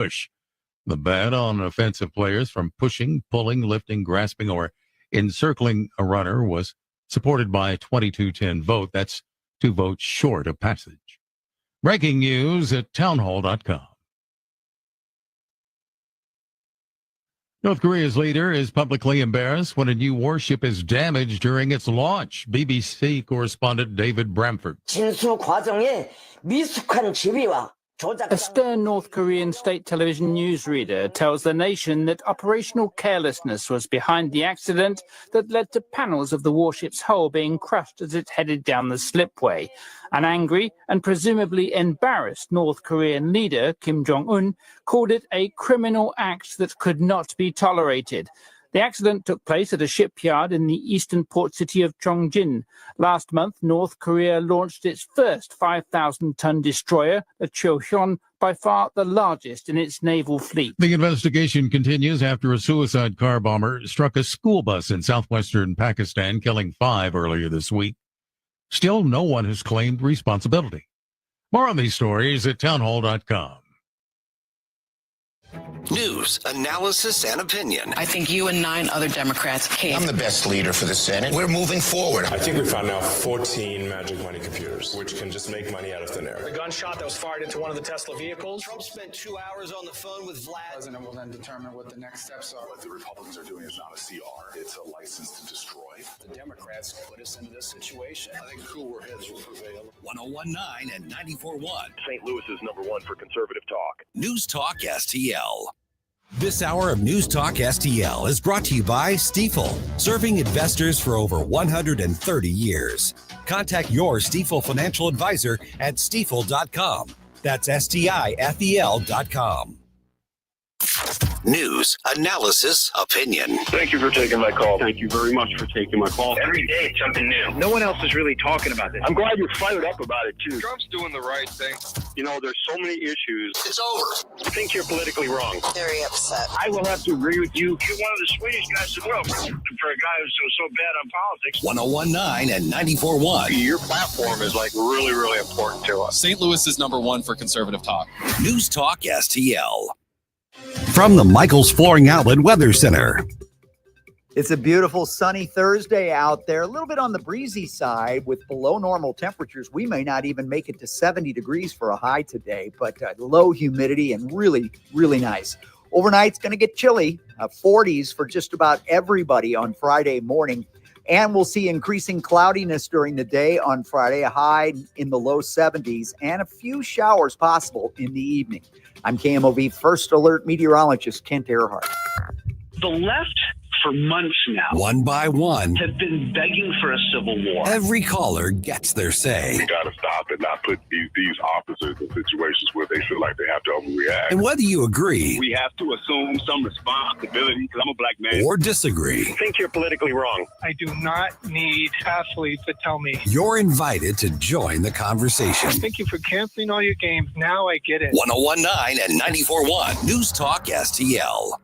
push. The ban on offensive players from pushing, pulling, lifting, grasping, or encircling a runner was supported by a 22-10 vote. That's 2 votes short of passage. Breaking news at townhall.com. North Korea's leader is publicly embarrassed when a new warship is damaged during its launch. BBC correspondent David Bramford. A stern North Korean state television newsreader tells the nation that operational carelessness was behind the accident that led to panels of the warship's hull being crushed as it headed down the slipway. An angry and presumably embarrassed North Korean leader, Kim Jong-un, called it a criminal act that could not be tolerated. The accident took place at a shipyard in the eastern port city of Chongjin. Last month, North Korea launched its first 5,000-ton destroyer, the Chohyun, by far the largest in its naval fleet. The investigation continues after a suicide car bomber struck a school bus in southwestern Pakistan, killing 5 earlier this week. Still, no one has claimed responsibility. More on these stories at townhall.com. News, analysis, and opinion. I think you and 9 other Democrats can't. I'm the best leader for the Senate. We're moving forward. I think we found now 14 magic money computers, which can just make money out of thin air. The gunshot that was fired into one of the Tesla vehicles. Trump spent 2 hours on the phone with Vlad. The president will then determine what the next steps are. What the Republicans are doing is not a CR. It's a license to destroy. The Democrats put us into this situation. I think cooler heads will prevail. 101.9 and 94.1. St. Louis is #1 for conservative talk. News Talk STL. This hour of News Talk STL is brought to you by Stifel, serving investors for over 130 years. Contact your Stifel financial advisor at stifel.com. That's STIFEL.com. News, analysis, opinion. Thank you for taking my call. Thank you very much for taking my call. Every day, something new. No one else is really talking about this. I'm glad you're fired up about it, too. Trump's doing the right thing. You know, there's so many issues. It's over. I think you're politically wrong. Very upset. I will have to agree with you. You're one of the sweetest guys in the world. For a guy who's so bad on politics. 101.9 and 94.1. Your platform is really, really important to us. St. Louis is #1 for conservative talk. News Talk STL. From the Michaels Flooring Outlet Weather Center. It's a beautiful sunny Thursday out there, a little bit on the breezy side with below normal temperatures. We may not even make it to 70 degrees for a high today, but low humidity and really, really nice. Overnight's going to get chilly, 40s for just about everybody on Friday morning. And we'll see increasing cloudiness during the day on Friday, a high in the low 70s, and a few showers possible in the evening. I'm KMOV First Alert meteorologist Kent Earhart. The left, for months now, one by one, have been begging for a civil war. Every caller gets their say. We got to stop and not put these officers in situations where they feel like they have to overreact. And whether you agree, we have to assume some responsibility because I'm a black man, or disagree, I think you're politically wrong. I do not need athletes to tell me. You're invited to join the conversation. Thank you for canceling all your games. Now I get it. 101.9 and 94.1 News Talk STL.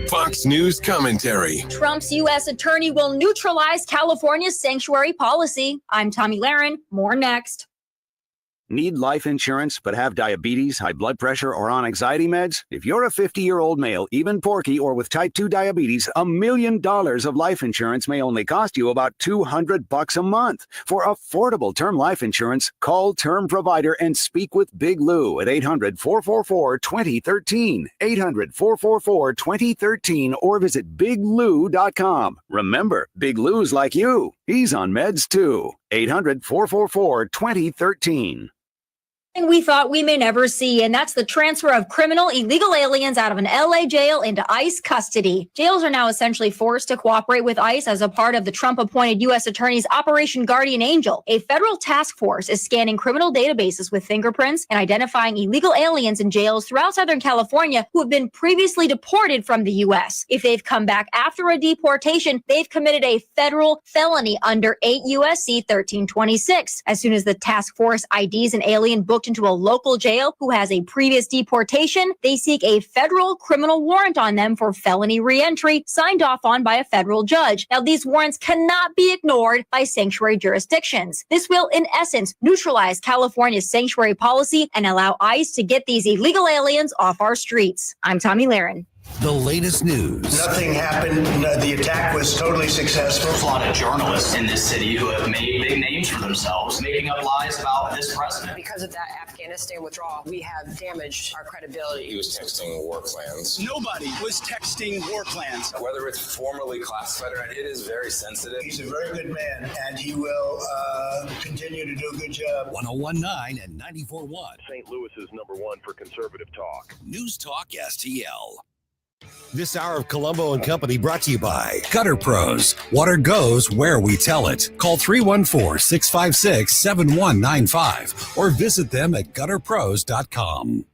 Fox News commentary. Trump's U.S. attorney will neutralize California's sanctuary policy. I'm Tommy Lahren. More next. Need life insurance but have diabetes, high blood pressure, or on anxiety meds? If you're a 50-year-old male, even porky, or with type 2 diabetes, $1 million of life insurance may only cost you about $200 a month. For affordable term life insurance, call Term Provider and speak with Big Lou at 800-444-2013, 800-444-2013, or visit biglou.com. Remember, Big Lou's like you. He's on meds too. 800-444-2013. We thought we may never see, and that's the transfer of criminal illegal aliens out of an LA jail into ICE custody. Jails are now essentially forced to cooperate with ICE as a part of the Trump-appointed U.S. Attorney's Operation Guardian Angel. A federal task force is scanning criminal databases with fingerprints and identifying illegal aliens in jails throughout Southern California who have been previously deported from the U.S. If they've come back after a deportation, they've committed a federal felony under 8 U.S.C. 1326. As soon as the task force IDs an alien booked booked into a local jail who has a previous deportation. They seek a federal criminal warrant on them for felony reentry, signed off on by a federal judge. Now, these warrants cannot be ignored by sanctuary jurisdictions. This will, in essence, neutralize California's sanctuary policy and allow ICE to get these illegal aliens off our streets. I'm Tommy Lahren. The latest news. Nothing happened. The attack was totally successful. There's a lot of journalists in this city who have made big names for themselves, making up lies about this president. Because of that Afghanistan withdrawal, we have damaged our credibility. He was texting war plans. Nobody was texting war plans. Whether it's formally classified or not, it is very sensitive. He's a very good man, and he will continue to do a good job. 1019 and 94.1. St. Louis is number one for conservative talk. News Talk STL. This hour of Colombo Company brought to you by Gutter Pros. Water goes where we tell it. Call 314-656-7195 or visit them at gutterpros.com.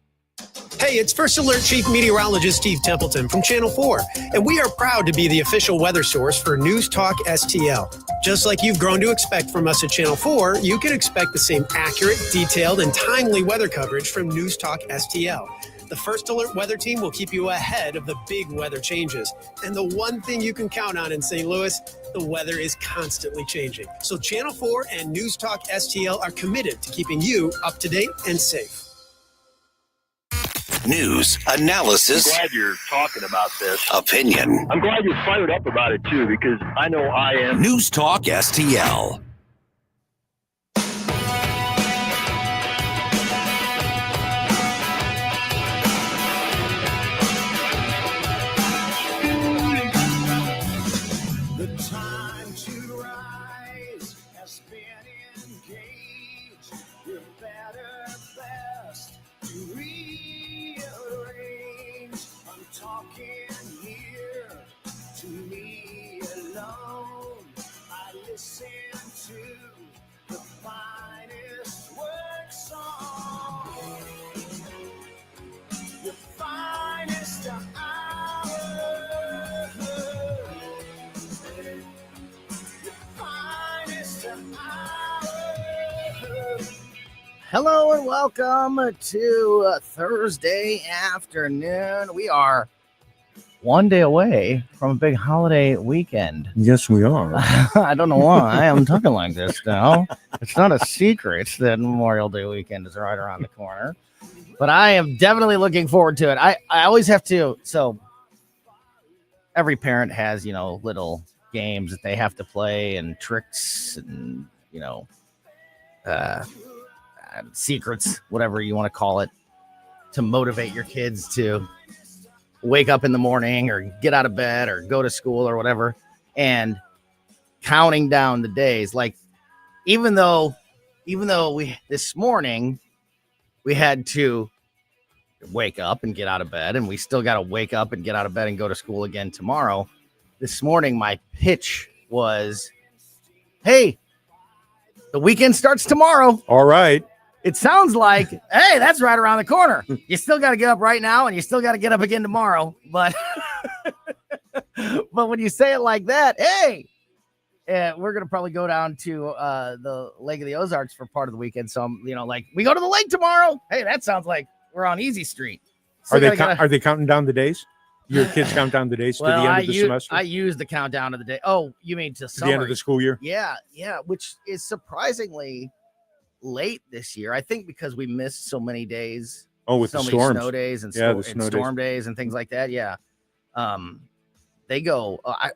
Hey, it's First Alert Chief Meteorologist Steve Templeton from Channel 4, and we are proud to be the official weather source for News Talk STL. Just like you've grown to expect from us at Channel 4, you can expect the same accurate, detailed, and timely weather coverage from News Talk STL. The First Alert weather team will keep you ahead of the big weather changes. And the one thing you can count on in St. Louis, the weather is constantly changing. So Channel 4 and News Talk STL are committed to keeping you up to date and safe. News, analysis, I'm glad you're talking about this. opinion. I'm glad you're fired up about it, too, because I know I am. News Talk STL. Hello and welcome to Thursday afternoon. We are one day away from a big holiday weekend. Yes, we are. I don't know why I'm talking like this now. It's not a secret that Memorial Day weekend is right around the corner, but I am definitely looking forward to it. I always have to. So every parent has, little games that they have to play and tricks and, secrets, whatever you want to call it, to motivate your kids to wake up in the morning or get out of bed or go to school or whatever, and counting down the days. Like, even though this morning we had to wake up and get out of bed, and we still got to wake up and get out of bed and go to school again tomorrow, this morning my pitch was, hey, the weekend starts tomorrow. All right. It sounds like, hey, that's right around the corner. You still got to get up right now, and you still got to get up again tomorrow. But but when you say it like that, hey, we're going to probably go down to the Lake of the Ozarks for part of the weekend. So, we go to the lake tomorrow. Hey, that sounds like we're on Easy Street. Are they counting down the days? Your kids count down the days to the end of the semester? I use the countdown of the day. Oh, you mean to the end of the school year? Yeah, which is surprisingly late this year. I think because we missed so many days. Oh, with so the many storms. snow days and, the storm days and things like that. Yeah. They go, I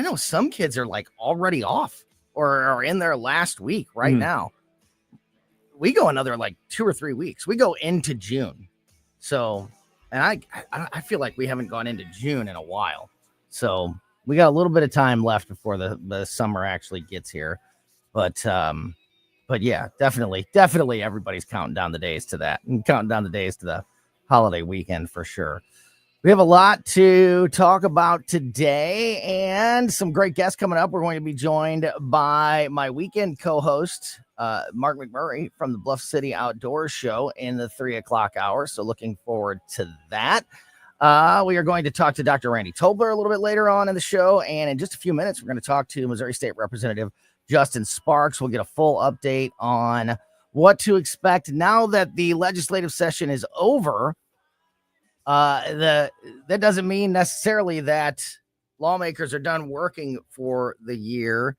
know some kids are like already off or are in their last week right now. We go another like 2 or 3 weeks. We go into June. So, and I feel like we haven't gone into June in a while. So we got a little bit of time left before the summer actually gets here. But yeah, definitely everybody's counting down the days to that and counting down the days to the holiday weekend for sure. We have a lot to talk about today and some great guests coming up. We're going to be joined by my weekend co-host, Mark McMurray from the Bluff City Outdoors Show in the 3:00 hour. So looking forward to that. We are going to talk to Dr. Randy Tobler a little bit later on in the show. And in just a few minutes, we're going to talk to Missouri State Representative Justin Sparks. We'll get a full update on what to expect now that the legislative session is over. That doesn't mean necessarily that lawmakers are done working for the year.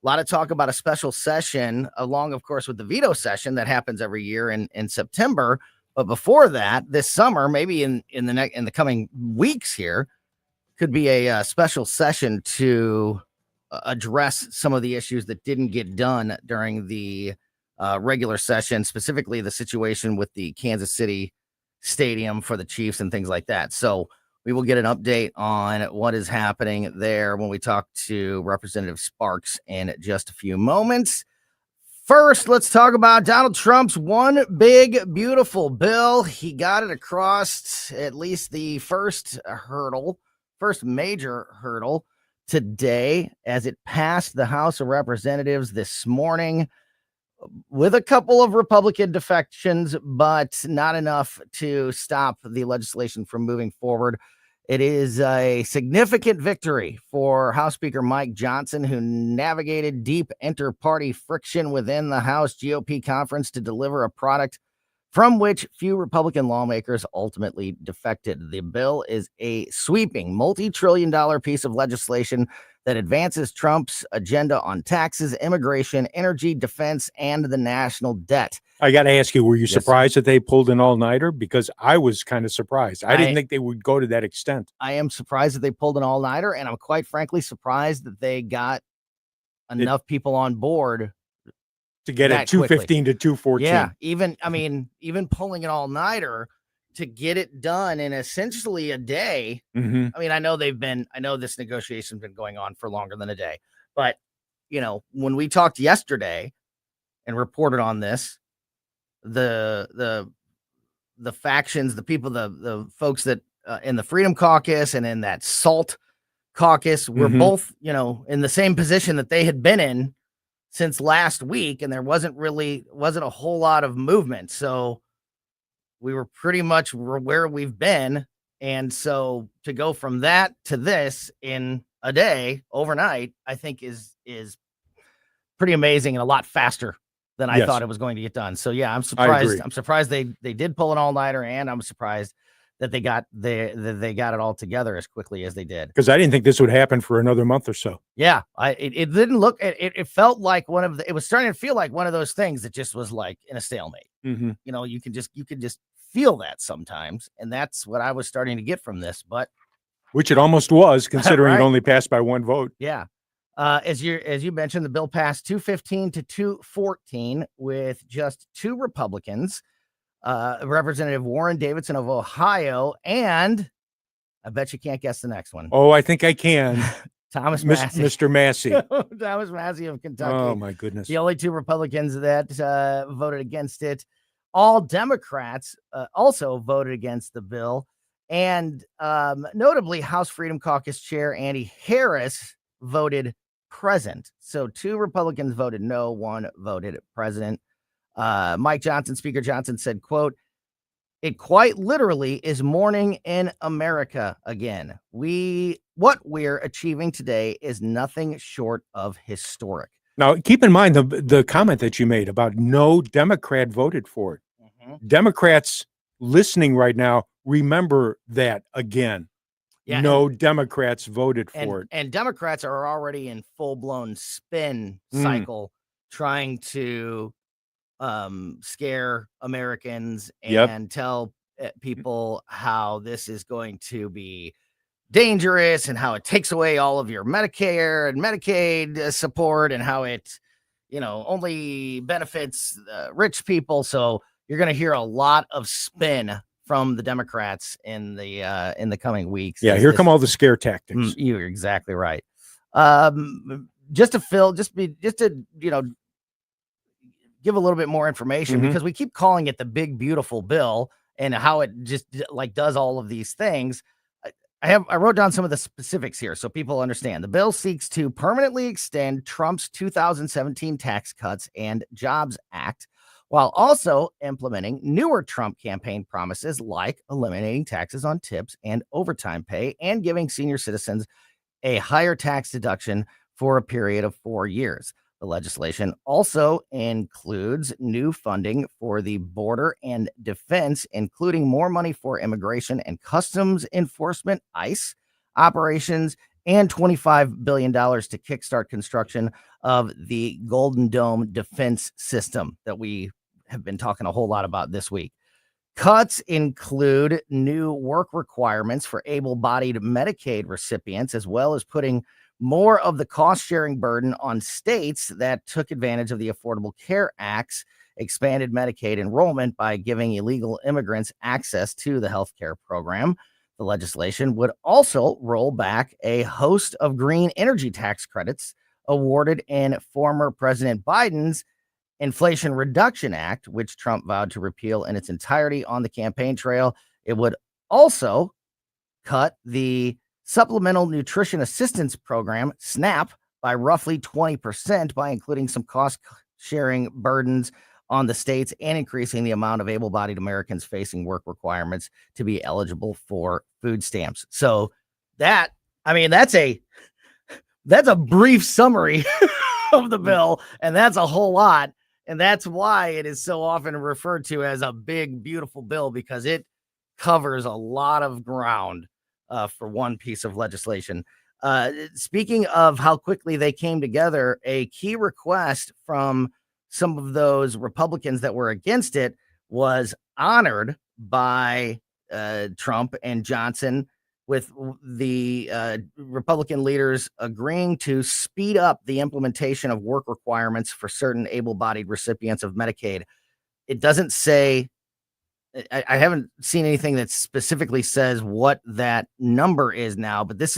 A lot of talk about a special session, along, of course, with the veto session that happens every year in September. But before that, this summer, maybe in the coming weeks here, could be a special session to address some of the issues that didn't get done during the regular session, specifically the situation with the Kansas City Stadium for the Chiefs and things like that. So we will get an update on what is happening there when we talk to Representative Sparks in just a few moments. First, let's talk about Donald Trump's one big, beautiful bill. He got it across at least the first major hurdle today as it passed the House of Representatives this morning with a couple of Republican defections, but not enough to stop the legislation from moving forward. It is a significant victory for House Speaker Mike Johnson, who navigated deep inter-party friction within the House GOP conference to deliver a product from which few Republican lawmakers ultimately defected. The bill is a sweeping multi-trillion-dollar piece of legislation that advances Trump's agenda on taxes, immigration, energy, defense, and the national debt. I got to ask you, were you surprised that they pulled an all-nighter? Because I was kind of surprised. I didn't think they would go to that extent. I am surprised that they pulled an all-nighter, and I'm quite frankly surprised that they got enough people on board to get it 215 to 214. Yeah, even pulling an all-nighter to get it done in essentially a day. Mm-hmm. I mean, I know this negotiation's been going on for longer than a day, but when we talked yesterday and reported on this, the factions, the people, the folks that in the Freedom Caucus and in that SALT caucus were both, in the same position that they had been in since last week, and there wasn't a whole lot of movement. So we were pretty much where we've been. And so to go from that to this in a day, overnight, I think is pretty amazing and a lot faster than I thought it was going to get done. So yeah, I'm surprised. I'm surprised they did pull an all-nighter, and I'm surprised that they got it all together as quickly as they did. Because I didn't think this would happen for another month or so. Yeah, it didn't look. It felt like it was starting to feel like one of those things that just was like in a stalemate. Mm-hmm. You can just feel that sometimes, and that's what I was starting to get from this. But which it almost was, considering right? It only passed by one vote. Yeah. As you mentioned, the bill passed 215 to 214 with just two Republicans, Representative Warren Davidson of Ohio, and I bet you can't guess the next one. Oh, I think I can. Thomas Massey. Mr. Massey. Thomas Massey of Kentucky. Oh, my goodness. The only two Republicans that voted against it. All Democrats also voted against the bill. And notably, House Freedom Caucus Chair Andy Harris voted present. So two Republicans voted no, one voted present. Mike Johnson, Speaker Johnson said, quote, "It quite literally is morning in America again. What we're achieving today is nothing short of historic." Now, keep in mind the comment that you made about no Democrat voted for it. Mm-hmm. Democrats listening right now, remember that again. Yeah, no Democrats voted for it. And Democrats are already in full-blown spin cycle trying to scare Americans and tell people how this is going to be dangerous and how it takes away all of your Medicare and Medicaid support and how it, only benefits rich people. So you're going to hear a lot of spin from the Democrats in the coming weeks. Yeah, here come all the scare tactics. You're exactly right. Just to give a little bit more information because we keep calling it the big beautiful bill and how it just does all of these things. I wrote down some of the specifics here so people understand. The bill seeks to permanently extend Trump's 2017 Tax Cuts and Jobs Act, while also implementing newer Trump campaign promises like eliminating taxes on tips and overtime pay and giving senior citizens a higher tax deduction for a period of 4 years. The legislation also includes new funding for the border and defense, including more money for immigration and customs enforcement, ICE operations, and $25 billion to kickstart construction of the Golden Dome defense system that we have been talking a whole lot about this week. Cuts include new work requirements for able-bodied Medicaid recipients, as well as putting more of the cost-sharing burden on states that took advantage of the Affordable Care Act's expanded Medicaid enrollment by giving illegal immigrants access to the health care program. The legislation would also roll back a host of green energy tax credits awarded in former President Biden's Inflation Reduction Act, which Trump vowed to repeal in its entirety on the campaign trail. It would also cut the Supplemental Nutrition Assistance Program, SNAP, by roughly 20% by including some cost-sharing burdens on the states and increasing the amount of able-bodied Americans facing work requirements to be eligible for food stamps. So that's a brief summary of the bill, and that's a whole lot. And that's why it is so often referred to as a big, beautiful bill, because it covers a lot of ground for one piece of legislation. Speaking of how quickly they came together, a key request from some of those Republicans that were against it was honored by Trump and Johnson, with the Republican leaders agreeing to speed up the implementation of work requirements for certain able-bodied recipients of Medicaid. It doesn't say, I haven't seen anything that specifically says what that number is now, but this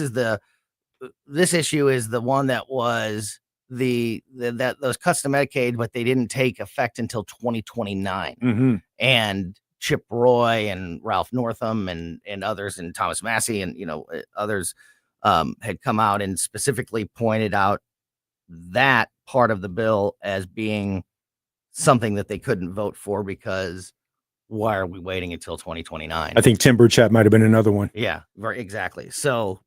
issue is the one that was those cuts to Medicaid, but they didn't take effect until 2029. Mm-hmm. And Chip Roy and Ralph Northam and others, and Thomas Massey and others had come out and specifically pointed out that part of the bill as being something that they couldn't vote for, because why are we waiting until 2029? I think Tim Burchett might have been another one. Yeah, right, exactly. So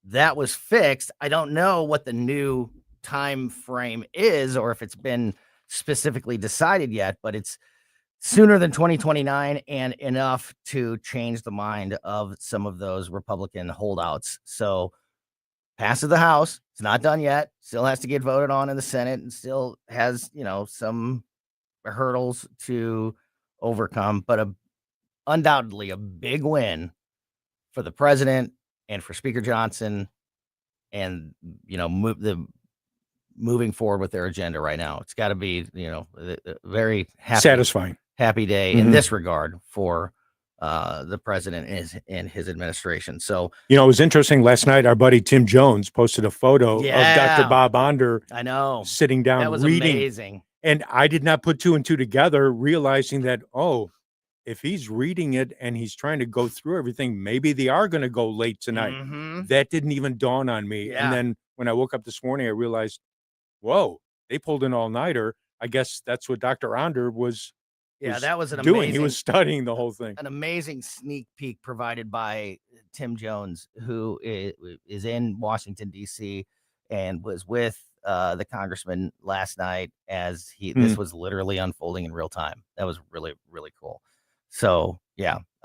that was fixed. I don't know what the new time frame is, or if it's been specifically decided yet, but it's sooner than 2029 and enough to change the mind of some of those Republican holdouts. So passes the House. It's not done yet. Still has to get voted on in the Senate, and still has, some hurdles to overcome, but undoubtedly a big win for the president and for Speaker Johnson, and moving forward with their agenda right now. It's got to be a very satisfying, happy day in this regard for the president and his administration. So it was interesting last night. Our buddy Tim Jones posted a photo of Dr. Bob Onder. I know, sitting down that was reading. Amazing. And I did not put two and two together, realizing that, if he's reading it and he's trying to go through everything, maybe they are going to go late tonight. Mm-hmm. That didn't even dawn on me. Yeah. And then when I woke up this morning, I realized, whoa, they pulled an all-nighter. I guess that's what Dr. Onder was that was doing. amazing, he was studying the whole thing. An amazing sneak peek provided by Tim Jones, who is in Washington, D.C., and was with the congressman last night as this was literally unfolding in real time. That was really, really cool. So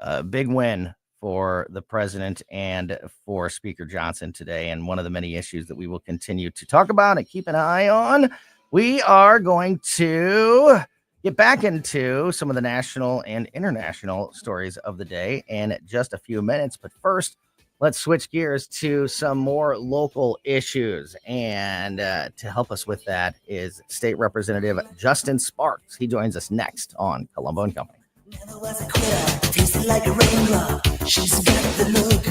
a big win for the president and for Speaker Johnson today. And one of the many issues that we will continue to talk about and keep an eye on, we are going to get back into some of the national and international stories of the day in just a few minutes. But first, let's switch gears to some more local issues. And to help us with that is State Representative Justin Sparks. He joins us next on Colombo Company. Never was a quitter, tasted like a raindrop. She's got the look.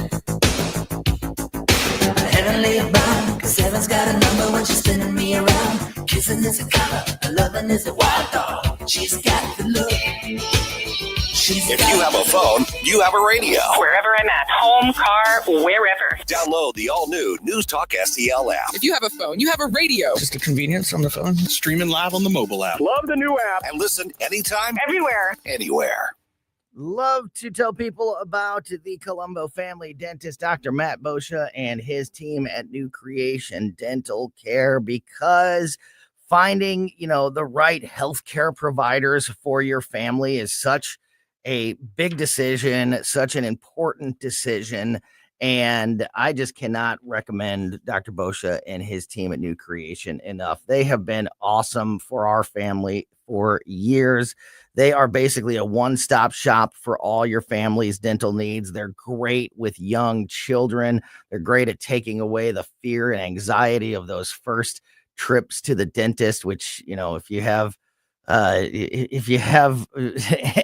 Heavenly bound, 'cause heaven's got a number when she's spinning me around. Kissing is a color, loving is a wild dog. She's got the look. If you have a phone, you have a radio. Wherever I'm at, home, car, wherever. Download the all-new News Talk STL app. If you have a phone, you have a radio. Just the convenience on the phone. Streaming live on the mobile app. Love the new app. And listen anytime. Everywhere. Anywhere. love to tell people about the Colombo family dentist, Dr. Matt Boscia, and his team at New Creation Dental Care, because finding, the right healthcare providers for your family is such a big decision, such an important decision. And I just cannot recommend Dr. Boscia and his team at New Creation enough. They have been awesome for our family for years. They are basically a one-stop shop for all your family's dental needs. They're great with young children. They're great at taking away the fear and anxiety of those first trips to the dentist, which, if you have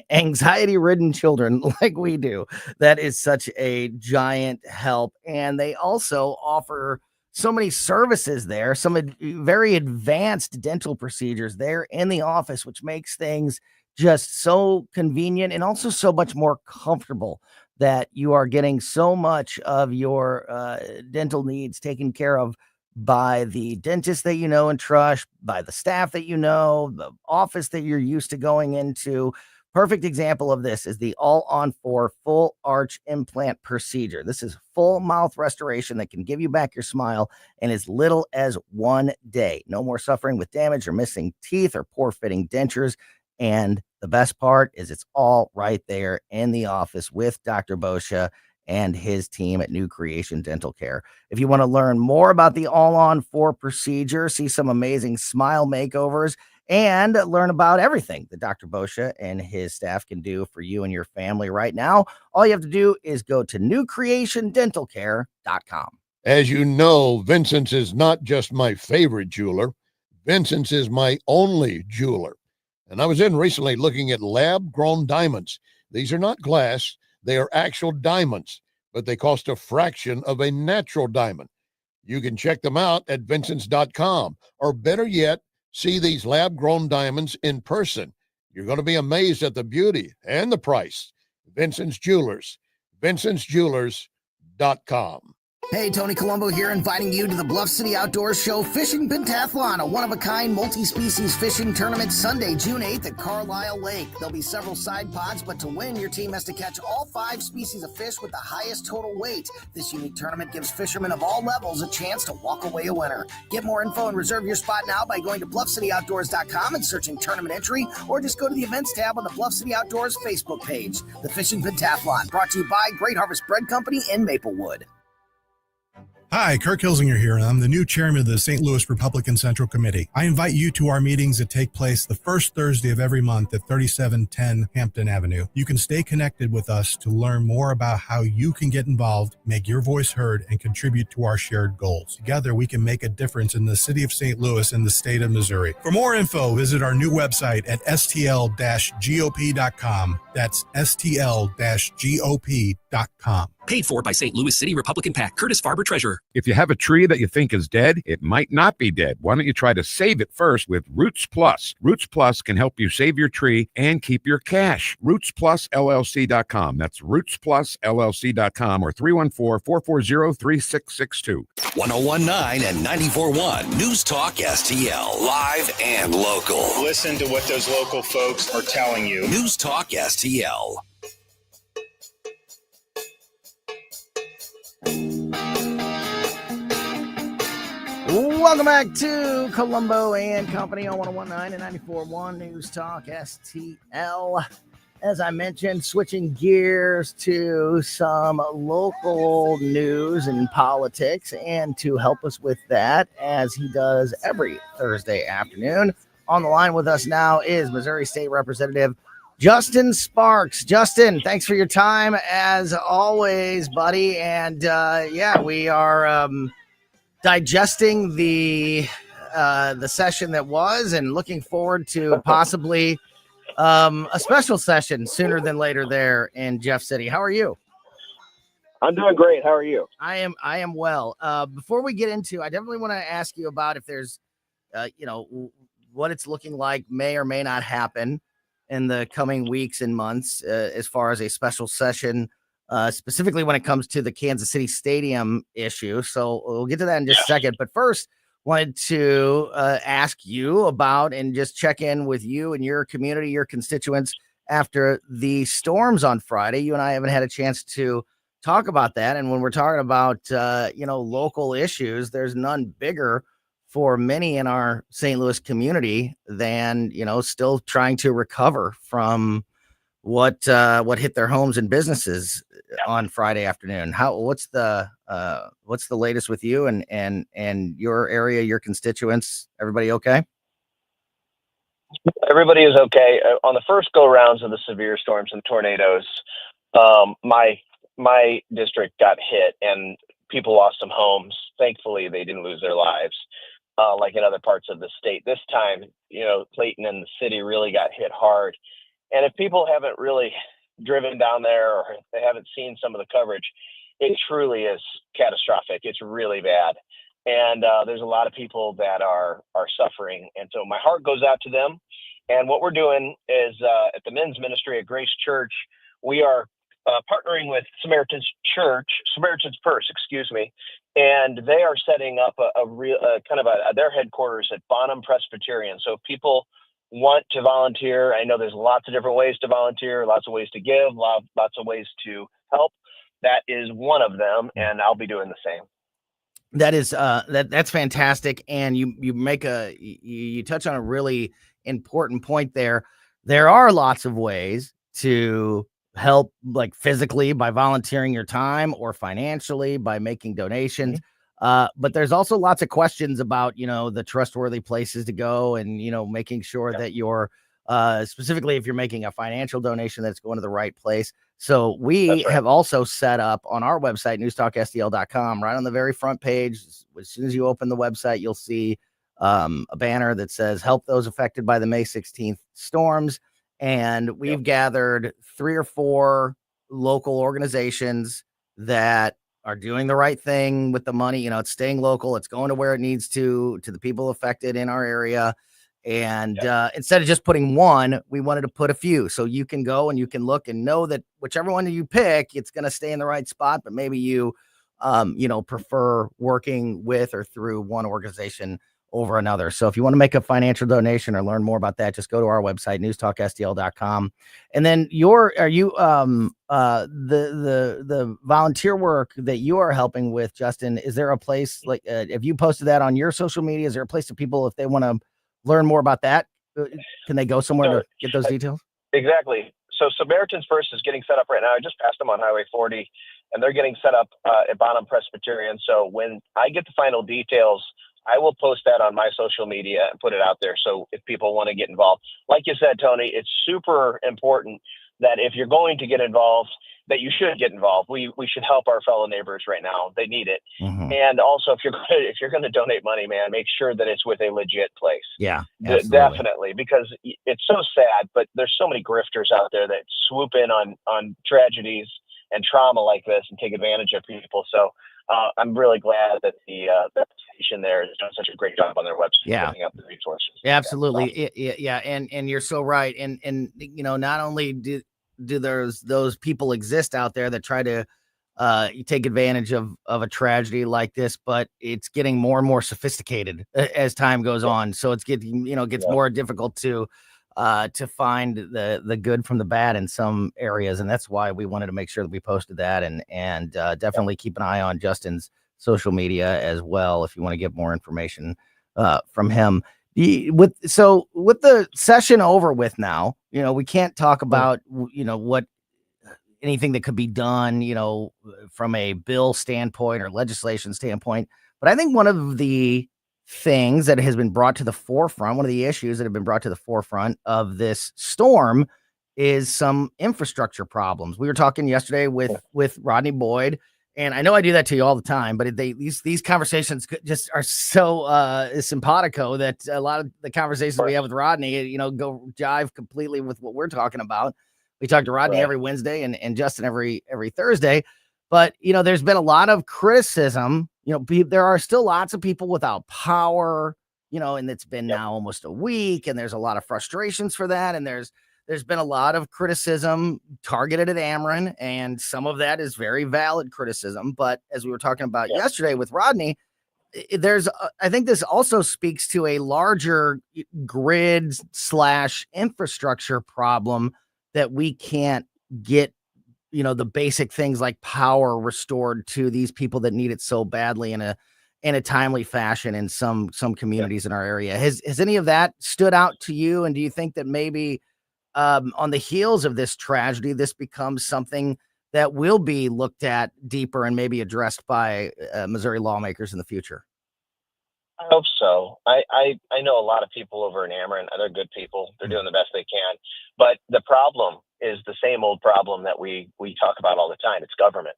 anxiety-ridden children like we do, that is such a giant help. And they also offer so many services there, some very advanced dental procedures there in the office, which makes things just so convenient and also so much more comfortable, that you are getting so much of your dental needs taken care of by the dentist that you know and trust, by the staff that the office that you're used to going into. Perfect example of this is the All-on-4 full arch implant procedure. This is full mouth restoration that can give you back your smile in as little as 1 day. No more suffering with damage or missing teeth or poor fitting dentures. And the best part is it's all right there in the office with Dr. Boscia and his team at New Creation Dental Care. If you want to learn more about the All-on-4 procedure, see some amazing smile makeovers, and learn about everything that Dr. Boscia and his staff can do for you and your family right now, all you have to do is go to newcreationdentalcare.com. As you know, Vincent's is not just my favorite jeweler. Vincent's is my only jeweler. And I was in recently looking at lab-grown diamonds. These are not glass. They are actual diamonds, but they cost a fraction of a natural diamond. You can check them out at Vincents.com, or better yet, see these lab-grown diamonds in person. You're going to be amazed at the beauty and the price. Vincent's Jewelers, VincentsJewelers.com. Hey, Tony Colombo here, inviting you to the Bluff City Outdoors Show Fishing Pentathlon, a one-of-a-kind multi-species fishing tournament Sunday, June 8th at Carlisle Lake. There'll be several side pods, but to win, your team has to catch all 5 species of fish with the highest total weight. This unique tournament gives fishermen of all levels a chance to walk away a winner. Get more info and reserve your spot now by going to BluffCityOutdoors.com and searching tournament entry, or just go to the events tab on the Bluff City Outdoors Facebook page. The Fishing Pentathlon, brought to you by Great Harvest Bread Company in Maplewood. Hi, Kirk Hilsinger here, and I'm the new chairman of the St. Louis Republican Central Committee. I invite you to our meetings that take place the first Thursday of every month at 3710 Hampton Avenue. You can stay connected with us to learn more about how you can get involved, make your voice heard, and contribute to our shared goals. Together, we can make a difference in the city of St. Louis and the state of Missouri. For more info, visit our new website at stl-gop.com. That's stl-gop.com. Paid for by St. Louis City Republican PAC. Curtis Farber, Treasurer. If you have a tree that you think is dead, it might not be dead. Why don't you try to save it first with Roots Plus? Roots Plus can help you save your tree and keep your cash. RootsPlusLLC.com. That's RootsPlusLLC.com or 314-440-3662. 1019 and 94.1 News Talk STL. Live and local. Listen to what those local folks are telling you. News Talk STL. Welcome back to Colombo and Company on 1019 and 94.1 News Talk STL. As I mentioned, switching gears to some local news and politics, and to help us with that, as he does every Thursday afternoon, on the line with us now is Missouri State Representative Justin Sparks. Justin, thanks for your time as always, buddy. And we are digesting the session that was, and looking forward to possibly a special session sooner than later there in Jeff City. How are you? I'm doing great. How are you? I am well. Before we get into, I definitely want to ask you about if there's, what it's looking like may or may not happen in the coming weeks and months as far as a special session, specifically when it comes to the Kansas City Stadium issue. So we'll get to that in just a second. But first, wanted to ask you about and just check in with you and your community, your constituents, after the storms on Friday. You and I haven't had a chance to talk about that. And when we're talking about, local issues, there's none bigger for many in our St. Louis community than, still trying to recover from what hit their homes and businesses on Friday afternoon. What's the latest with you and your area, your constituents? Everybody okay? Everybody is okay. On the first go rounds of the severe storms and tornadoes, my district got hit and people lost some homes. Thankfully, they didn't lose their lives, like in other parts of the state. This time, Clayton and the city really got hit hard. And if people haven't really driven down there or they haven't seen some of the coverage, it truly is catastrophic. It's really bad. And there's a lot of people that are suffering. And so my heart goes out to them. And what we're doing is at the men's ministry at Grace Church, we are partnering with Samaritan's Purse, and they are setting up a real their headquarters at Bonham Presbyterian. So if people want to volunteer, I know there's lots of different ways to volunteer, lots of ways to give, lots of ways to help. That is one of them, and I'll be doing the same. That is that's fantastic, and you touch on a really important point there. There are lots of ways to help, like physically by volunteering your time, or financially by making donations. But there's also lots of questions about, the trustworthy places to go, and, making sure that you're specifically if you're making a financial donation, that's going to the right place. So we have also set up on our website, newstalkstl.com, right on the very front page. As soon as you open the website, you'll see a banner that says help those affected by the May 16th storms. And we've gathered 3 or 4 local organizations that are doing the right thing with the money. It's staying local. It's going to where it needs to the people affected in our area. And instead of just putting one, we wanted to put a few. So you can go and you can look and know that whichever one you pick, it's going to stay in the right spot. But maybe you, prefer working with or through one organization over another. So if you want to make a financial donation or learn more about that, just go to our website, newstalkstl.com. And then the volunteer work that you are helping with, Justin, is there a place like, if you posted that on your social media, is there a place that people, if they want to learn more about that, can they go somewhere to get those details? Exactly. So Samaritan's Purse is getting set up right now. I just passed them on Highway 40, and they're getting set up at Bonham Presbyterian. So when I get the final details, I will post that on my social media and put it out there. So if people want to get involved, like you said, Tony, it's super important that if you're going to get involved, that you should get involved. We should help our fellow neighbors right now. They need it. Mm-hmm. And also, if you're going to donate money, man, make sure that it's with a legit place. Yeah, definitely, because it's so sad, but there's so many grifters out there that swoop in on tragedies and trauma like this and take advantage of people. So I'm really glad that the station there is doing such a great job on their website, putting up the resources. Yeah, absolutely. Yeah. And you're so right. And not only do those people exist out there that try to take advantage of a tragedy like this, but it's getting more and more sophisticated as time goes on. So it's getting, gets more difficult to find the good from the bad in some areas. And that's why we wanted to make sure that we posted that and definitely keep an eye on Justin's social media as well, if you want to get more information from him. With the session over with now, we can't talk about, what anything that could be done, from a bill standpoint or legislation standpoint. But I think one of the things that has been brought to the forefront, one of the issues that have been brought to the forefront of this storm is some infrastructure problems. We were talking yesterday with Rodney Boyd, and I know I do that to you all the time, but these conversations just are so simpatico that a lot of the conversations we have with Rodney, go jive completely with what we're talking about. We talk to Rodney every Wednesday and Justin every Thursday, but there's been a lot of criticism. There are still lots of people without power, and it's been now almost a week, and there's a lot of frustrations for that. And there's been a lot of criticism targeted at Ameren, and some of that is very valid criticism. But as we were talking about yesterday with Rodney, I think this also speaks to a larger grid / infrastructure problem that we can't get, the basic things like power restored to these people that need it so badly in a timely fashion in some communities in our area. Has any of that stood out to you? And do you think that maybe on the heels of this tragedy, this becomes something that will be looked at deeper and maybe addressed by Missouri lawmakers in the future? I hope so. I know a lot of people over in Ameren. They're good people. They're doing the best they can. But the problem is the same old problem that we talk about all the time. It's government.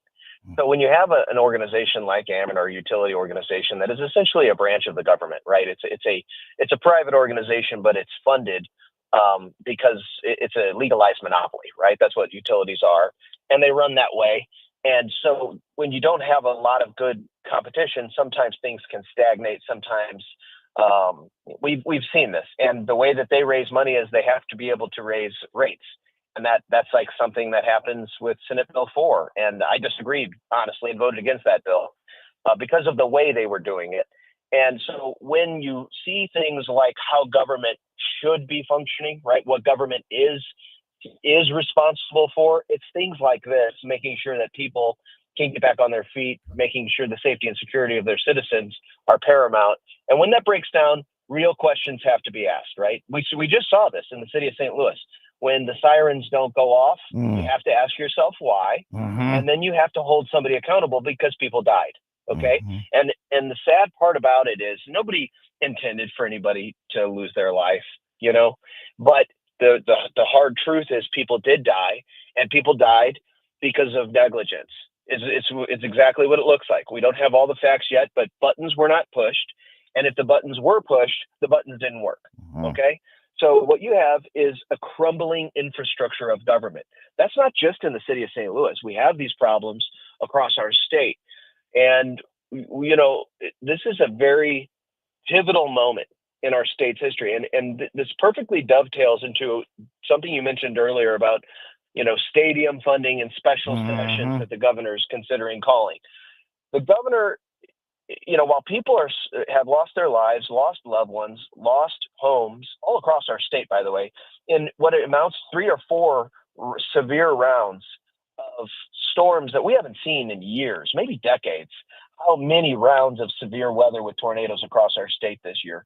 So when you have an organization like Ameren or a utility organization that is essentially a branch of the government, right? It's a private organization, but it's funded because it's a legalized monopoly, right? That's what utilities are, and they run that way. And so when you don't have a lot of good competition, sometimes things can stagnate. Sometimes we've seen this, and the way that they raise money is they have to be able to raise rates. And that's like something that happens with Senate Bill 4. And I disagreed, honestly, and voted against that bill because of the way they were doing it. And so when you see things like how government should be functioning, right, what government is responsible for, it's things like this, making sure that people can get back on their feet, making sure the safety and security of their citizens are paramount. And when that breaks down, real questions have to be asked, right? We just saw this in the city of St. Louis. When the sirens don't go off, you have to ask yourself why, and then you have to hold somebody accountable because people died. Okay. And the sad part about it is nobody intended for anybody to lose their life, but the hard truth is people did die, and people died because of negligence. It's exactly what it looks like. We don't have all the facts yet, but buttons were not pushed. And if the buttons were pushed, the buttons didn't work. Okay. So what you have is a crumbling infrastructure of government. That's not just in the city of St. Louis. We have these problems across our state. And, this is a very pivotal moment in our state's history. And this perfectly dovetails into something you mentioned earlier about, stadium funding and special sessions that the governor's considering calling. The governor, while people have lost their lives, lost loved ones, lost homes all across our state, by the way, in what it amounts 3 or 4 severe rounds of storms that we haven't seen in years, maybe decades. How many rounds of severe weather with tornadoes across our state this year?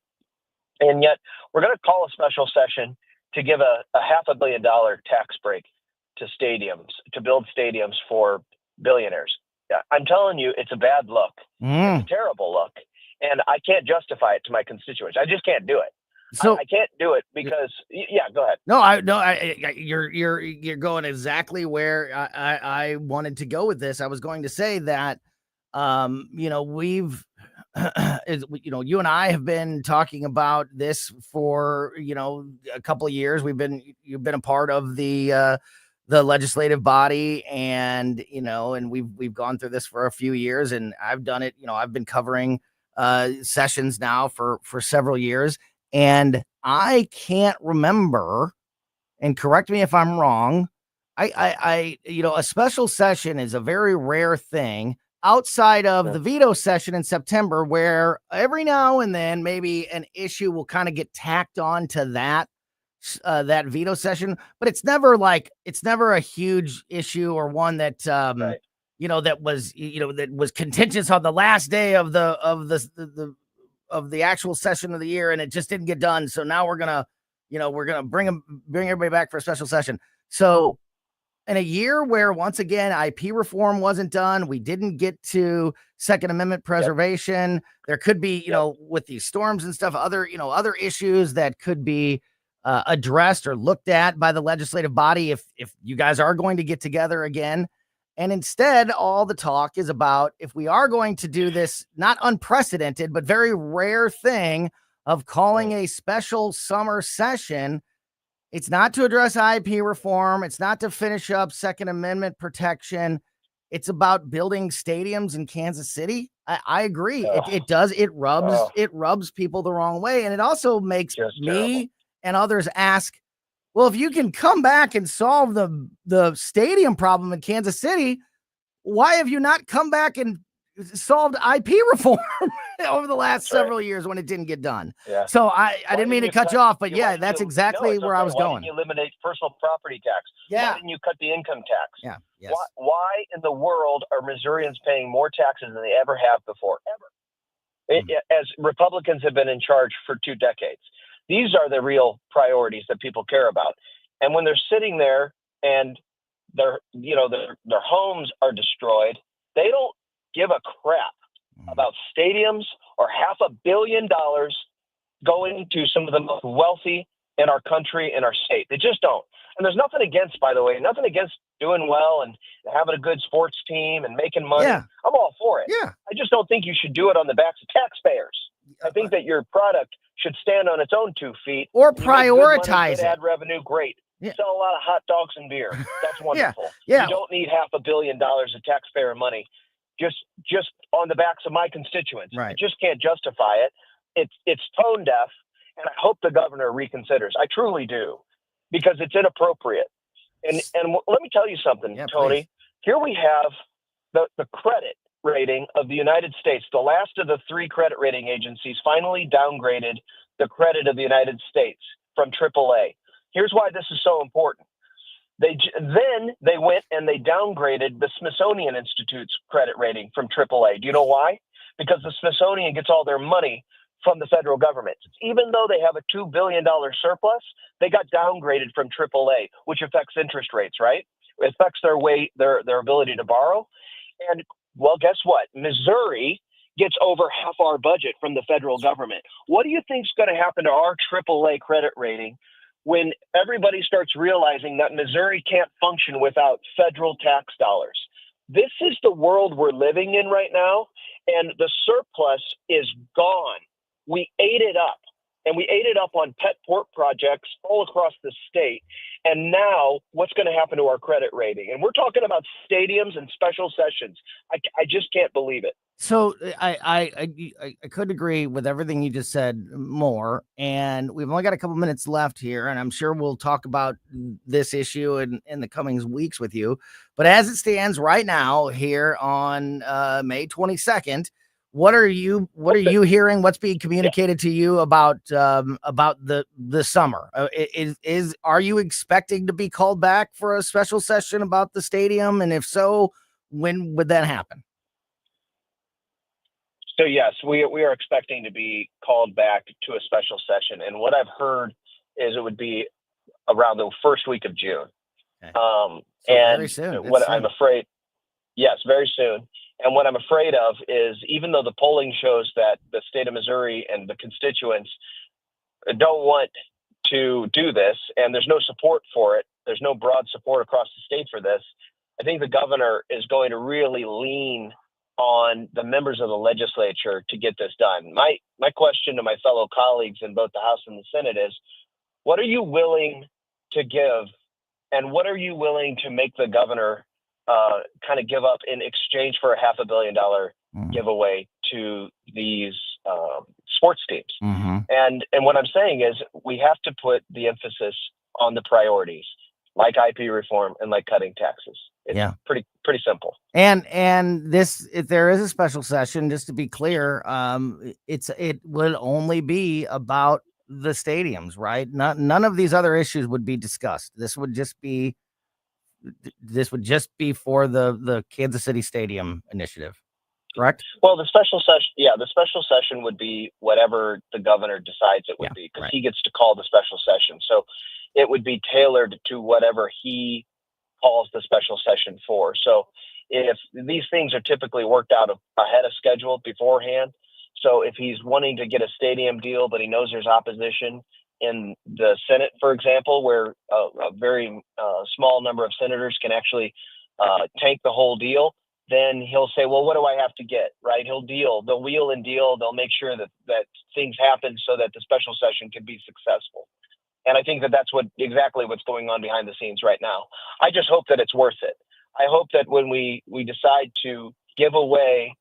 And yet we're going to call a special session to give a $500 million tax break to stadiums, to build stadiums for billionaires. I'm telling you, it's a bad look. It's a terrible look. And I can't justify it to my constituents. I just can't do it. So I can't do it because, go ahead. No, you're going exactly where I wanted to go with this. I was going to say that, we've, you and I have been talking about this for, a couple of years. You've been a part of the legislative body, and and we've gone through this for a few years, and I've done it. I've been covering sessions now for several years, and I can't remember, and correct me if I'm wrong, I a special session is a very rare thing outside of the veto session in September, where every now and then maybe an issue will kind of get tacked on to that veto session, but it's never a huge issue or one that that was contentious on the last day of the actual session of the year, and it just didn't get done. So now we're gonna bring everybody back for a special session. So in a year where, once again, IP reform wasn't done, we didn't get to Second Amendment preservation. There could be, with these storms and stuff, other issues that could be addressed or looked at by the legislative body if you guys are going to get together again. And instead, all the talk is about, if we are going to do this not unprecedented but very rare thing of calling a special summer session, it's not to address IP reform, it's not to finish up Second Amendment protection, it's about building stadiums in Kansas City. I agree. It does. It rubs people the wrong way, and it also makes me and others ask, well, if you can come back and solve the stadium problem in Kansas City, why have you not come back and solved IP reform? over the last several years when it didn't get done. Yeah. So I didn't mean to cut you off, but why yeah, didn't that's you- exactly it's where I okay. was Why going. didn't you eliminate personal property tax? Yeah. Why didn't you cut the income tax? Yeah. Yes. Why in the world are Missourians paying more taxes than they ever have before? Ever. As Republicans have been in charge for 2 decades. These are the real priorities that people care about. And when they're sitting there and their homes are destroyed, they don't give a crap about stadiums or $500 million going to some of the most wealthy in our country and our state. They just don't. And there's nothing against, by the way, nothing against doing well and having a good sports team and making money. Yeah. I'm all for it. Yeah. I just don't think you should do it on the backs of taxpayers. I think that your product should stand on its own 2 feet. Or You make good money, prioritize good it. ad revenue, great. Sell a lot of hot dogs and beer. That's wonderful. Yeah. You don't need $500 million of taxpayer money just on the backs of my constituents. Right. I just can't justify it. It's tone deaf, and I hope the governor reconsiders. I truly do, because it's inappropriate. And let me tell you something, Tony. Please. Here we have the credit rating of the United States. The last of the 3 credit rating agencies finally downgraded the credit of the United States from AAA. Here's why this is so important. Then they went and they downgraded the Smithsonian Institute's credit rating from AAA. Do you know why? Because the Smithsonian gets all their money from the federal government. Even though they have a $2 billion surplus, they got downgraded from AAA, which affects interest rates, right? It affects their ability to borrow. And well, guess what? Missouri gets over half our budget from the federal government. What do you think is going to happen to our AAA credit rating when everybody starts realizing that Missouri can't function without federal tax dollars? This is the world we're living in right now, and the surplus is gone. We ate it up, and we ate it up on pet pork projects all across the state. And now what's going to happen to our credit rating? And we're talking about stadiums and special sessions. I just can't believe it. So I could agree with everything you just said more, and we've only got a couple minutes left here, and I'm sure we'll talk about this issue in the coming weeks with you. But as it stands right now here on May 22nd, what are you hearing? What's being communicated to you about the summer? Are you expecting to be called back for a special session about the stadium? And if so, when would that happen? So yes, we are expecting to be called back to a special session. And what I've heard is it would be around the first week of June. Okay. And very soon. what I'm afraid, yes, very soon. And what I'm afraid of is, even though the polling shows that the state of Missouri and the constituents don't want to do this, and there's no support for it, there's no broad support across the state for this, I think the governor is going to really lean on the members of the legislature to get this done. My question to my fellow colleagues in both the House and the Senate is, what are you willing to give, and what are you willing to make the governor kind of give up in exchange for a $500 million giveaway to these sports teams? Mm-hmm. And what I'm saying is, we have to put the emphasis on the priorities, like IP reform and like cutting taxes. It's pretty simple. And this, if there is a special session, just to be clear, it would only be about the stadiums, right? None of these other issues would be discussed. This would just be for the Kansas City Stadium initiative, correct? Well, the special session would be whatever the governor decides it would be, because he gets to call the special session. So it would be tailored to whatever he calls the special session for. So if these things are typically worked out ahead of schedule beforehand, so if he's wanting to get a stadium deal, but he knows there's opposition in the Senate, for example, where a very small number of senators can actually tank the whole deal, then he'll say, well, what do I have to get, right? They'll wheel and deal. They'll make sure that things happen so that the special session can be successful. And I think that's exactly what's going on behind the scenes right now. I just hope that it's worth it. I hope that when we decide to give away,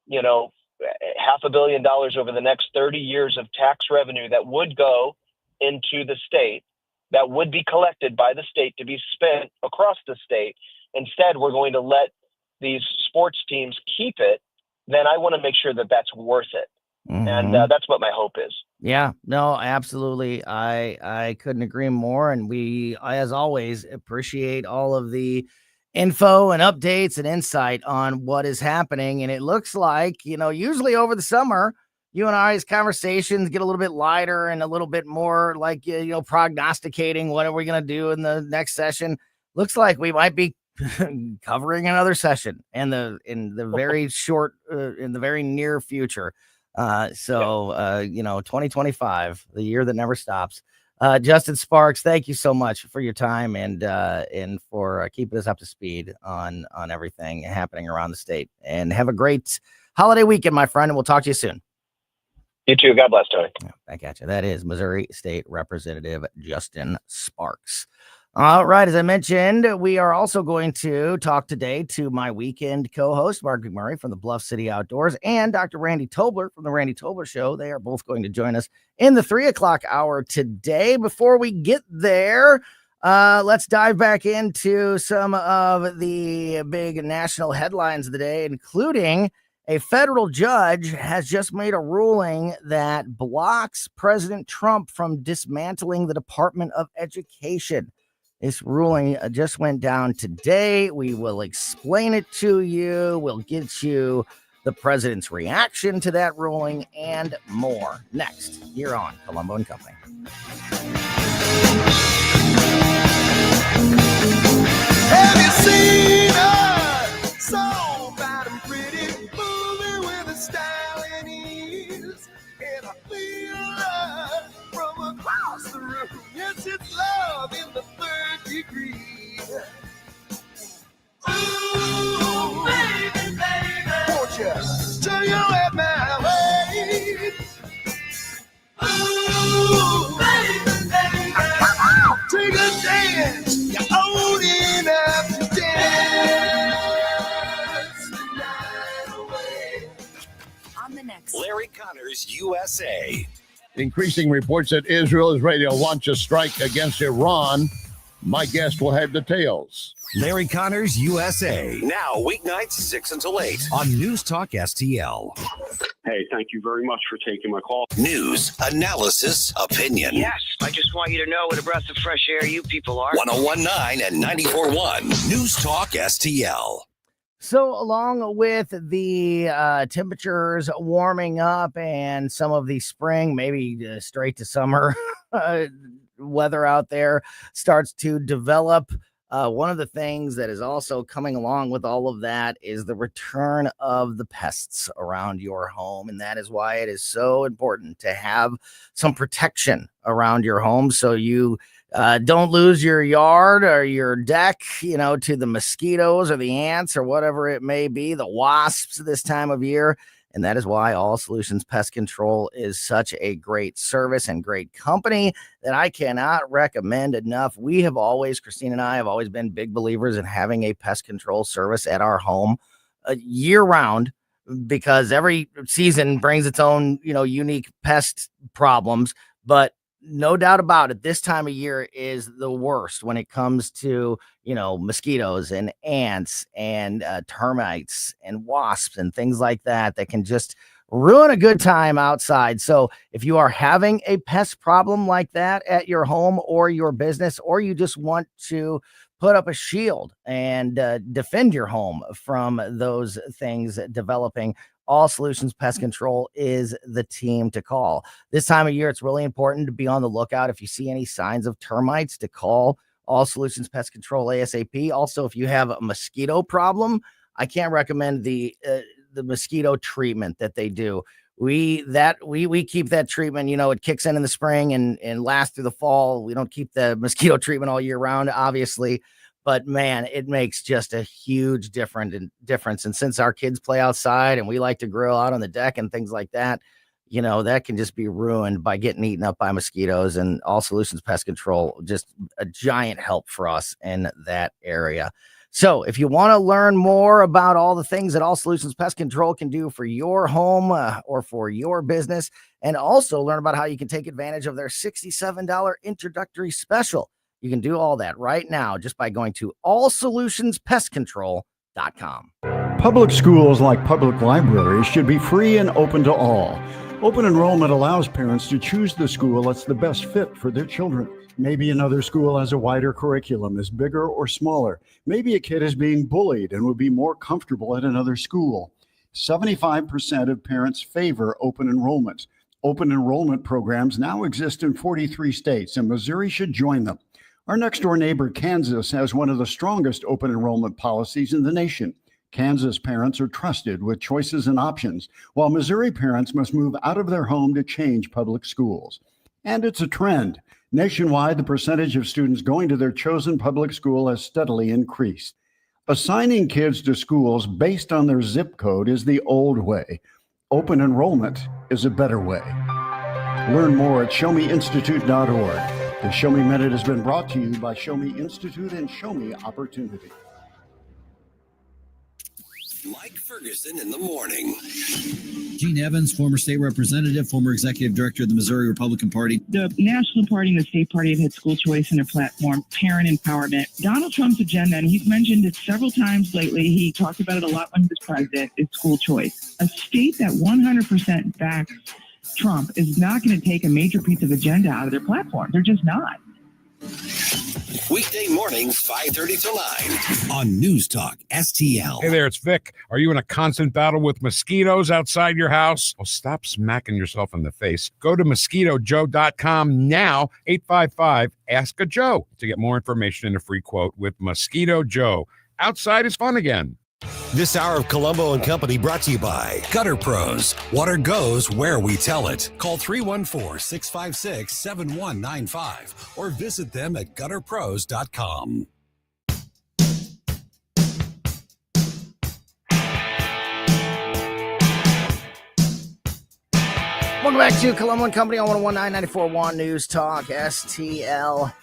$500 million over the next 30 years of tax revenue that would go into the state, that would be collected by the state to be spent across the state. Instead, we're going to let these sports teams keep it. Then I want to make sure that that's worth it. And that's what my hope is. Yeah, no, absolutely. I couldn't agree more. And we, as always, appreciate all of the info and updates and insight on what is happening. And it looks like, usually over the summer, you and I's conversations get a little bit lighter and a little bit more like, prognosticating what are we going to do in the next session. Looks like we might be covering another session in the very short, in the very near future. 2025, the year that never stops. Justin Sparks, thank you so much for your time and for keeping us up to speed on everything happening around the state. And have a great holiday weekend, my friend, and we'll talk to you soon. You too. God bless, Tony. Back at you. That is Missouri State Representative Justin Sparks. All right. As I mentioned, we are also going to talk today to my weekend co-host, Mark McMurray from the Bluff City Outdoors, and Dr. Randy Tobler from the Randy Tobler Show. They are both going to join us in the 3:00 hour today. Before we get there, let's dive back into some of the big national headlines of the day, including a federal judge has just made a ruling that blocks President Trump from dismantling the Department of Education. This ruling just went down today. We will explain it to you. We'll get you the president's reaction to that ruling and more next here on Colombo and Company. Have you seen her? So bad and pretty, moving with a style and ease. And I feel love from across the room. Yes, it's love in the third degree. Ooh, baby, baby, won't you turn your head my way? Ooh, baby, baby, take a dance. You're old enough to dance the night away. On the next Larry Connors USA. Increasing reports that Israel is ready to launch a strike against Iran. My guest will have details. Larry Connors USA. Now weeknights 6 until 8 on News Talk STL. Hey, thank you very much for taking my call. News, analysis, opinion. Yes, I just want you to know what a breath of fresh air you people are. 101.9 and 94.1 News Talk STL. So along with the temperatures warming up and some of the spring, maybe straight to summer weather out there starts to develop, one of the things that is also coming along with all of that is the return of the pests around your home. And that is why it is so important to have some protection around your home so you don't lose your yard or your deck, to the mosquitoes or the ants or whatever it may be, the wasps this time of year. And that is why All Solutions Pest Control is such a great service and great company that I cannot recommend enough. We have always, Christine and I have always been big believers in having a pest control service at our home year round, because every season brings its own, unique pest problems. But no doubt about it, this time of year is the worst when it comes to, mosquitoes and ants and termites and wasps and things like that can just ruin a good time outside. So if you are having a pest problem like that at your home or your business, or you just want to put up a shield and defend your home from those things developing, All Solutions Pest Control is the team to call. This time of year, it's really important to be on the lookout. If you see any signs of termites, to call All Solutions Pest Control ASAP. Also, if you have a mosquito problem, I can't recommend the mosquito treatment that they do. We keep that treatment, it kicks in the spring and lasts through the fall. We don't keep the mosquito treatment all year round, obviously. But man, it makes just a huge difference. And since our kids play outside and we like to grill out on the deck and things like that, that can just be ruined by getting eaten up by mosquitoes. And All Solutions Pest Control, just a giant help for us in that area. So if you want to learn more about all the things that All Solutions Pest Control can do for your home or for your business, and also learn about how you can take advantage of their $67 introductory special, you can do all that right now just by going to allsolutionspestcontrol.com. Public schools, like public libraries, should be free and open to all. Open enrollment allows parents to choose the school that's the best fit for their children. Maybe another school has a wider curriculum, is bigger or smaller. Maybe a kid is being bullied and would be more comfortable at another school. 75% of parents favor open enrollment. Open enrollment programs now exist in 43 states, and Missouri should join them. Our next door neighbor, Kansas, has one of the strongest open enrollment policies in the nation. Kansas parents are trusted with choices and options, while Missouri parents must move out of their home to change public schools. And it's a trend. Nationwide, the percentage of students going to their chosen public school has steadily increased. Assigning kids to schools based on their zip code is the old way. Open enrollment is a better way. Learn more at showmeinstitute.org. The Show Me Minute has been brought to you by Show Me Institute and Show Me Opportunity. Mike Ferguson in the morning. Gene Evans, former state representative, former executive director of the Missouri Republican Party. The National Party and the state party have had school choice in their platform, parent empowerment. Donald Trump's agenda, and he's mentioned it several times lately, he talked about it a lot when he was president, is school choice. A state that 100% backs Trump is not going to take a major piece of agenda out of their platform. They're just not. Weekday mornings, 5:30 to 9 on News Talk STL. Hey there, it's Vic. Are you in a constant battle with mosquitoes outside your house? Well, stop smacking yourself in the face. Go to mosquitojoe.com now, 855-ASK-A-JOE, to get more information and a free quote with Mosquito Joe. Outside is fun again. This hour of Colombo Company brought to you by Gutter Pros. Water goes where we tell it. Call 314-656-7195 or visit them at gutterpros.com. Welcome back to Colombo Company on 101.9 News Talk STL.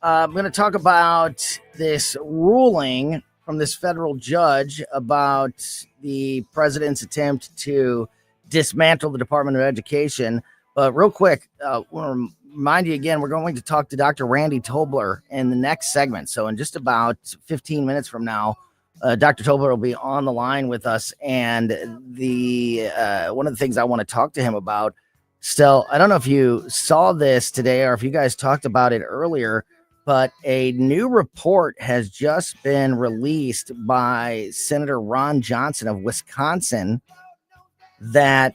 I'm going to talk about this ruling from this federal judge about the president's attempt to dismantle the Department of Education. But real quick, I want to remind you again, we're going to talk to Dr. Randy Tobler in the next segment. So in just about 15 minutes from now, Dr. Tobler will be on the line with us. And the one of the things I want to talk to him about, Stell, I don't know if you saw this today or if you guys talked about it earlier, but a new report has just been released by Senator Ron Johnson of Wisconsin that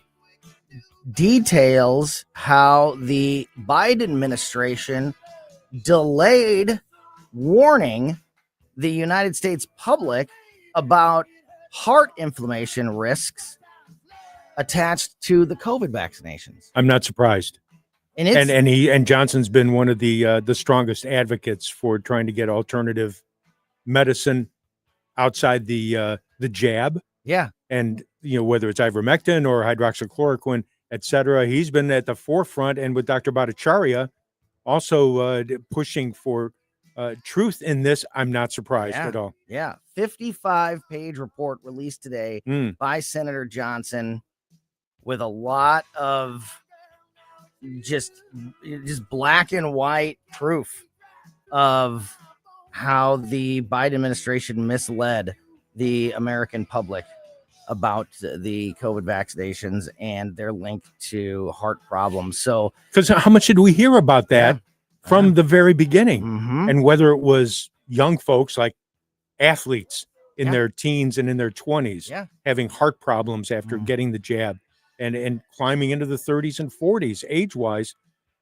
details how the Biden administration delayed warning the United States public about heart inflammation risks attached to the COVID vaccinations. I'm not surprised. And Johnson's been one of the strongest advocates for trying to get alternative medicine outside the jab. Yeah. And whether it's ivermectin or hydroxychloroquine, et cetera, he's been at the forefront, and with Dr. Bhattacharya also pushing for truth in this. I'm not surprised at all. Yeah. 55-page report released today by Senator Johnson with a lot of just black and white proof of how the Biden administration misled the American public about the COVID vaccinations and their link to heart problems. So, because how much did we hear about that from the very beginning? And whether it was young folks like athletes in their teens and in their 20s having heart problems after getting the jab, and climbing into the 30s and 40s age-wise,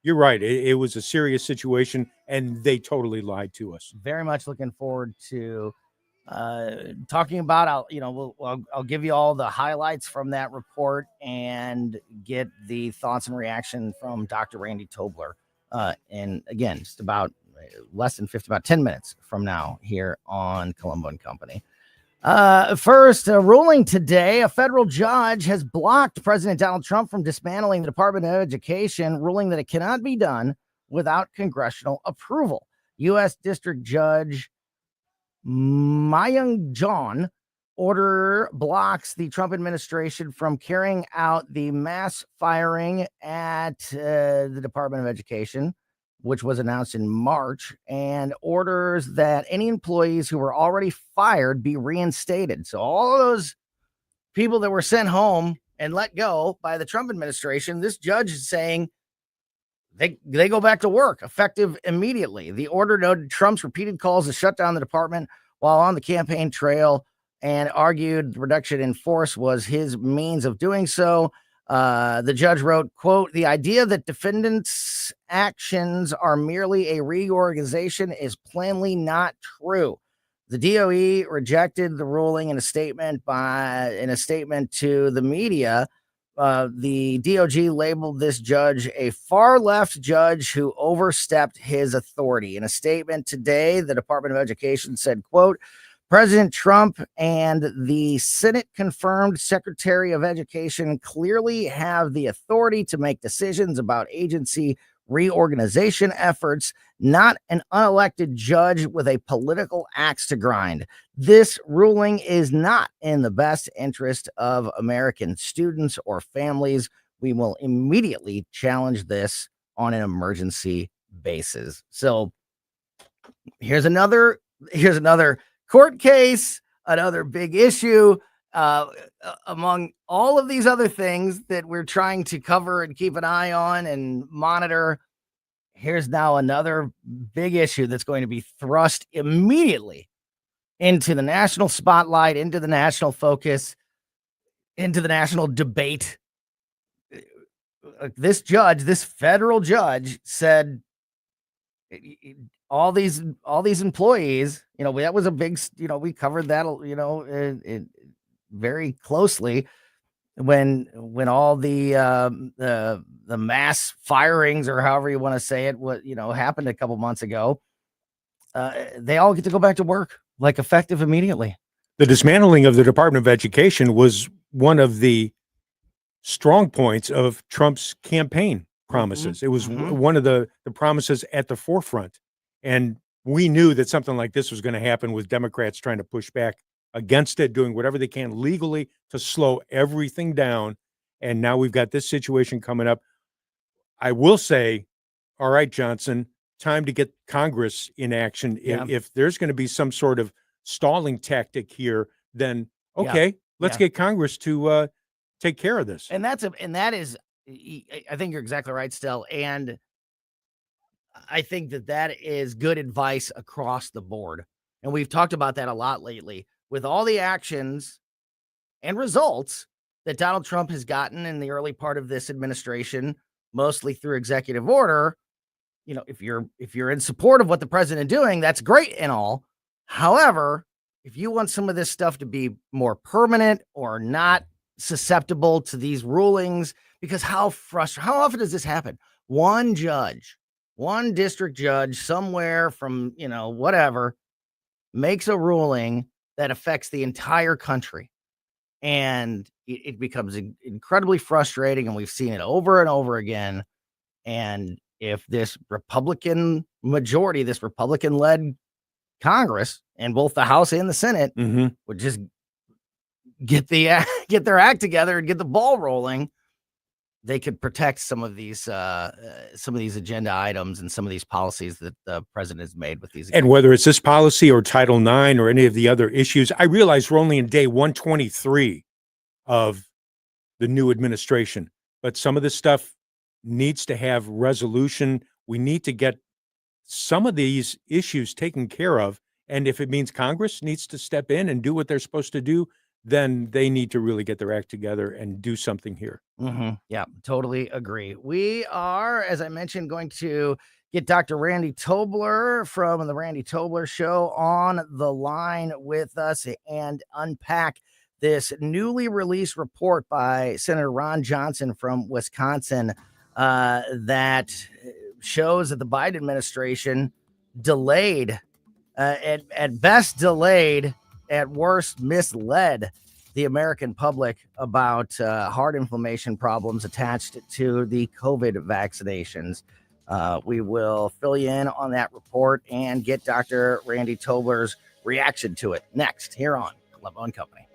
you're right. It was a serious situation, and they totally lied to us. Very much looking forward to talking about. I'll give you all the highlights from that report and get the thoughts and reaction from Dr. Randy Tobler. And again, just about about 10 minutes from now here on Colombo and Company. First, ruling today, a federal judge has blocked President Donald Trump from dismantling the Department of Education, ruling that it cannot be done without congressional approval. U.S. District Judge Myung John order blocks the Trump administration from carrying out the mass firing at the Department of Education, which was announced in March, and orders that any employees who were already fired be reinstated. So all of those people that were sent home and let go by the Trump administration. This judge is saying they go back to work effective immediately. The order noted Trump's repeated calls to shut down the department while on the campaign trail and argued the reduction in force was his means of doing so. The judge wrote, quote, "The idea that defendants' actions are merely a reorganization is plainly not true." The DOE rejected the ruling in a statement to the media. The DOJ labeled this judge a far-left judge who overstepped his authority. In a statement today, the Department of Education said, quote, "President Trump and the Senate-confirmed Secretary of Education clearly have the authority to make decisions about agency reorganization efforts, not an unelected judge with a political axe to grind. This ruling is not in the best interest of American students or families. We will immediately challenge this on an emergency basis." So here's another court case, another big issue, among all of these other things that we're trying to cover and keep an eye on and monitor. Here's now another big issue that's going to be thrust immediately into the national spotlight, into the national focus, into the national debate. This federal judge said all these employees, that was a big, we covered that, very closely when all the mass firings, or however you want to say it, happened a couple months ago. They all get to go back to work, like effective immediately. The dismantling of the Department of Education was one of the strong points of Trump's campaign promises. It was one of the promises at the forefront. And we knew that something like this was going to happen, with Democrats trying to push back against it, doing whatever they can legally to slow everything down. And now we've got this situation coming up. I will say, all right, Johnson, time to get Congress in action. Yeah. If there's going to be some sort of stalling tactic here, then okay, let's get Congress to take care of this. And that is, I think you're exactly right, Stell. And I think that is good advice across the board. And we've talked about that a lot lately, with all the actions and results that Donald Trump has gotten in the early part of this administration, mostly through executive order. If you're in support of what the president is doing, that's great and all. However, if you want some of this stuff to be more permanent or not susceptible to these rulings, because how often does this happen? One district judge somewhere from, whatever, makes a ruling that affects the entire country. And it becomes incredibly frustrating. And we've seen it over and over again. And if this Republican majority, this Republican-led Congress, and both the House and the Senate would just get their act together and get the ball rolling, they could protect some of these agenda items and some of these policies that the president has made with these. And whether it's this policy or Title IX or any of the other issues, I realize we're only in day 123 of the new administration, but some of this stuff needs to have resolution. We need to get some of these issues taken care of. And if it means Congress needs to step in and do what they're supposed to do, then they need to really get their act together and do something here. Yeah, totally agree. We are, as I mentioned, going to get Dr. Randy Tobler from the Randy Tobler Show on the line with us and unpack this newly released report by Senator Ron Johnson from Wisconsin that shows that the Biden administration delayed, at best delayed, at worst misled the American public about heart inflammation problems attached to the COVID vaccinations. We will fill you in on that report and get Dr. Randy Tobler's reaction to it next here on Colombo Company.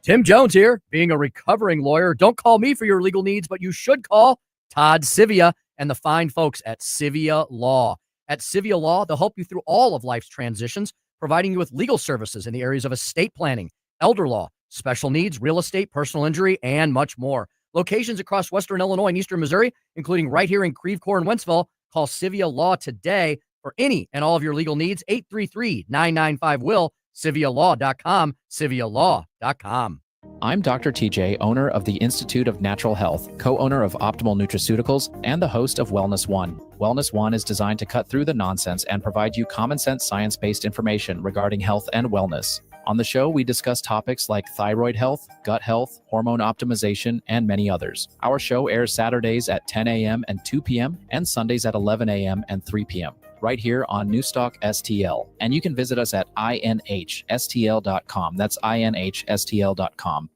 Tim Jones here. Being a recovering lawyer, don't call me for your legal needs, but you should call Todd Sivia and the fine folks at Sivia Law. At Sivia Law, they'll help you through all of life's transitions, providing you with legal services in the areas of estate planning, elder law, special needs, real estate, personal injury, and much more. Locations across Western Illinois and Eastern Missouri, including right here in Creve Coeur and Wentzville. Call Civia Law today for any and all of your legal needs. 833-995-WILL. CiviaLaw.com. CiviaLaw.com. I'm Dr. TJ, owner of the Institute of Natural Health, co-owner of Optimal Nutraceuticals, and the host of Wellness One. Wellness One is designed to cut through the nonsense and provide you common sense science-based information regarding health and wellness. On the show, we discuss topics like thyroid health, gut health, hormone optimization, and many others. Our show airs Saturdays at 10 a.m. and 2 p.m. and Sundays at 11 a.m. and 3 p.m. right here on Newstalk STL. And you can visit us at inhstl.com. That's inhstl.com.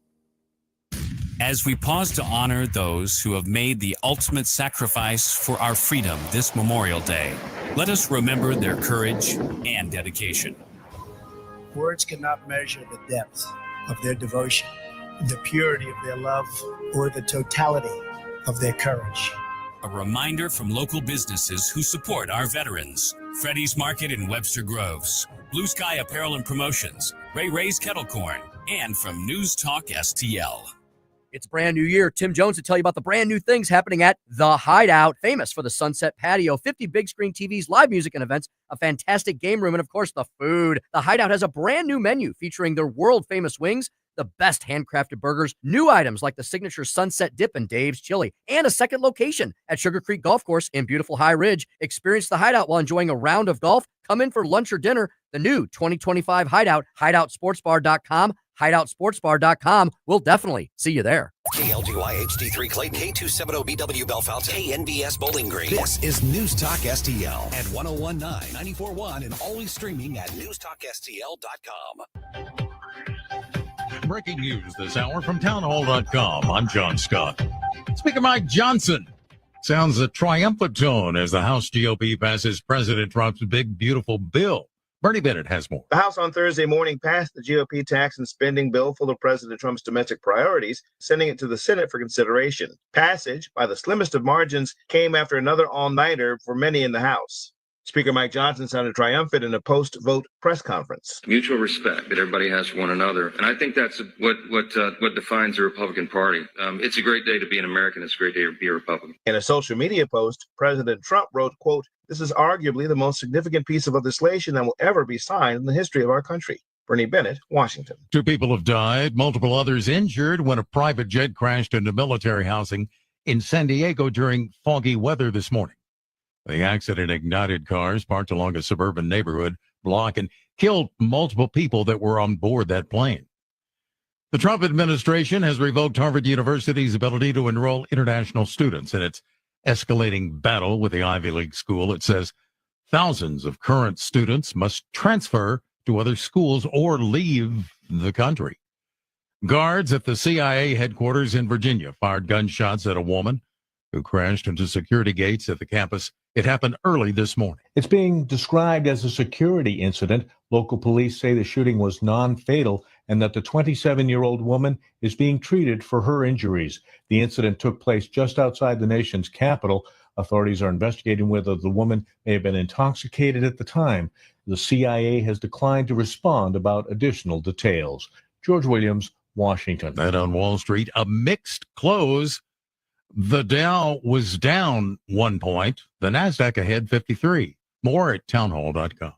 As we pause to honor those who have made the ultimate sacrifice for our freedom this Memorial Day, let us remember their courage and dedication. Words cannot measure the depth of their devotion, the purity of their love, or the totality of their courage. A reminder from local businesses who support our veterans. Freddy's Market in Webster Groves, Blue Sky Apparel and Promotions, Ray Ray's Kettle Corn, and from News Talk STL. It's brand new year. Tim Jones to tell you about the brand new things happening at The Hideout, famous for the Sunset Patio, 50 big screen TVs, live music and events, a fantastic game room, and of course, the food. The Hideout has a brand new menu featuring their world famous wings, the best handcrafted burgers, new items like the signature Sunset Dip and Dave's Chili, and a second location at Sugar Creek Golf Course in beautiful High Ridge. Experience The Hideout while enjoying a round of golf. Come in for lunch or dinner. The new 2025 Hideout, hideoutsportsbar.com, hideoutsportsbar.com. We'll definitely see you there. KLGY HD3 Clayton, K270BW Bellefonte, KNBS Bowling Green. This is News Talk STL at 1019, 94.1, and always streaming at newstalkstl.com. Breaking news this hour from townhall.com. I'm John Scott. Speaker Mike Johnson sounds a triumphant tone as the House GOP passes President Trump's big, beautiful bill. Bernie Bennett has more. The House on Thursday morning passed the GOP tax and spending bill full of President Trump's domestic priorities, sending it to the Senate for consideration. Passage, by the slimmest of margins, came after another all-nighter for many in the House. Speaker Mike Johnson sounded triumphant in a post-vote press conference. Mutual respect that everybody has for one another. And I think that's what defines the Republican Party. It's a great day to be an American. It's a great day to be a Republican. In a social media post, President Trump wrote, quote, "This is arguably the most significant piece of legislation that will ever be signed in the history of our country." Bernie Bennett, Washington. 2 people have died, multiple others injured when a private jet crashed into military housing in San Diego during foggy weather this morning. The accident ignited cars parked along a suburban neighborhood block and killed multiple people that were on board that plane. The Trump administration has revoked Harvard University's ability to enroll international students in its escalating battle with the Ivy League school. It says thousands of current students must transfer to other schools or leave the country. Guards at the CIA headquarters in Virginia fired gunshots at a woman who crashed into security gates at the campus. It happened early this morning. It's being described as a security incident. Local police say the shooting was non-fatal and that the 27-year-old woman is being treated for her injuries. The incident took place just outside the nation's capital. Authorities are investigating whether the woman may have been intoxicated at the time. The CIA has declined to respond about additional details. George Williams, Washington. And on Wall Street, a mixed close. The Dow was down 1 point. The NASDAQ ahead 53. More at townhall.com.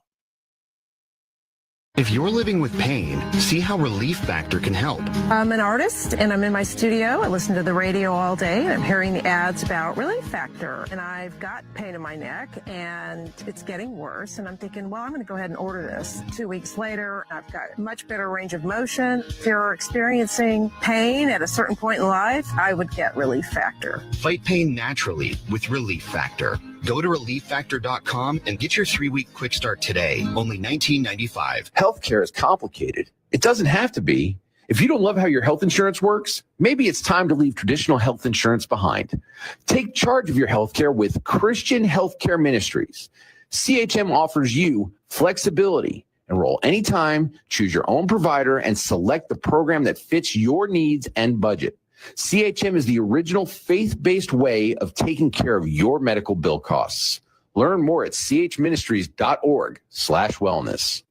If you're living with pain, see how Relief Factor can help. I'm an artist and I'm in my studio. I listen to the radio all day and I'm hearing the ads about Relief Factor. And I've got pain in my neck and it's getting worse. And I'm thinking, well, I'm going to go ahead and order this. 2 weeks later, I've got much better range of motion. If you're experiencing pain at a certain point in life, I would get Relief Factor. Fight pain naturally with Relief Factor. Go to relieffactor.com and get your 3-week quick start today. Only $19.95. Healthcare is complicated. It doesn't have to be. If you don't love how your health insurance works, maybe it's time to leave traditional health insurance behind. Take charge of your healthcare with Christian Healthcare Ministries. CHM offers you flexibility. Enroll anytime, choose your own provider, and select the program that fits your needs and budget. CHM is the original faith-based way of taking care of your medical bill costs. Learn more at chministries.org/wellness.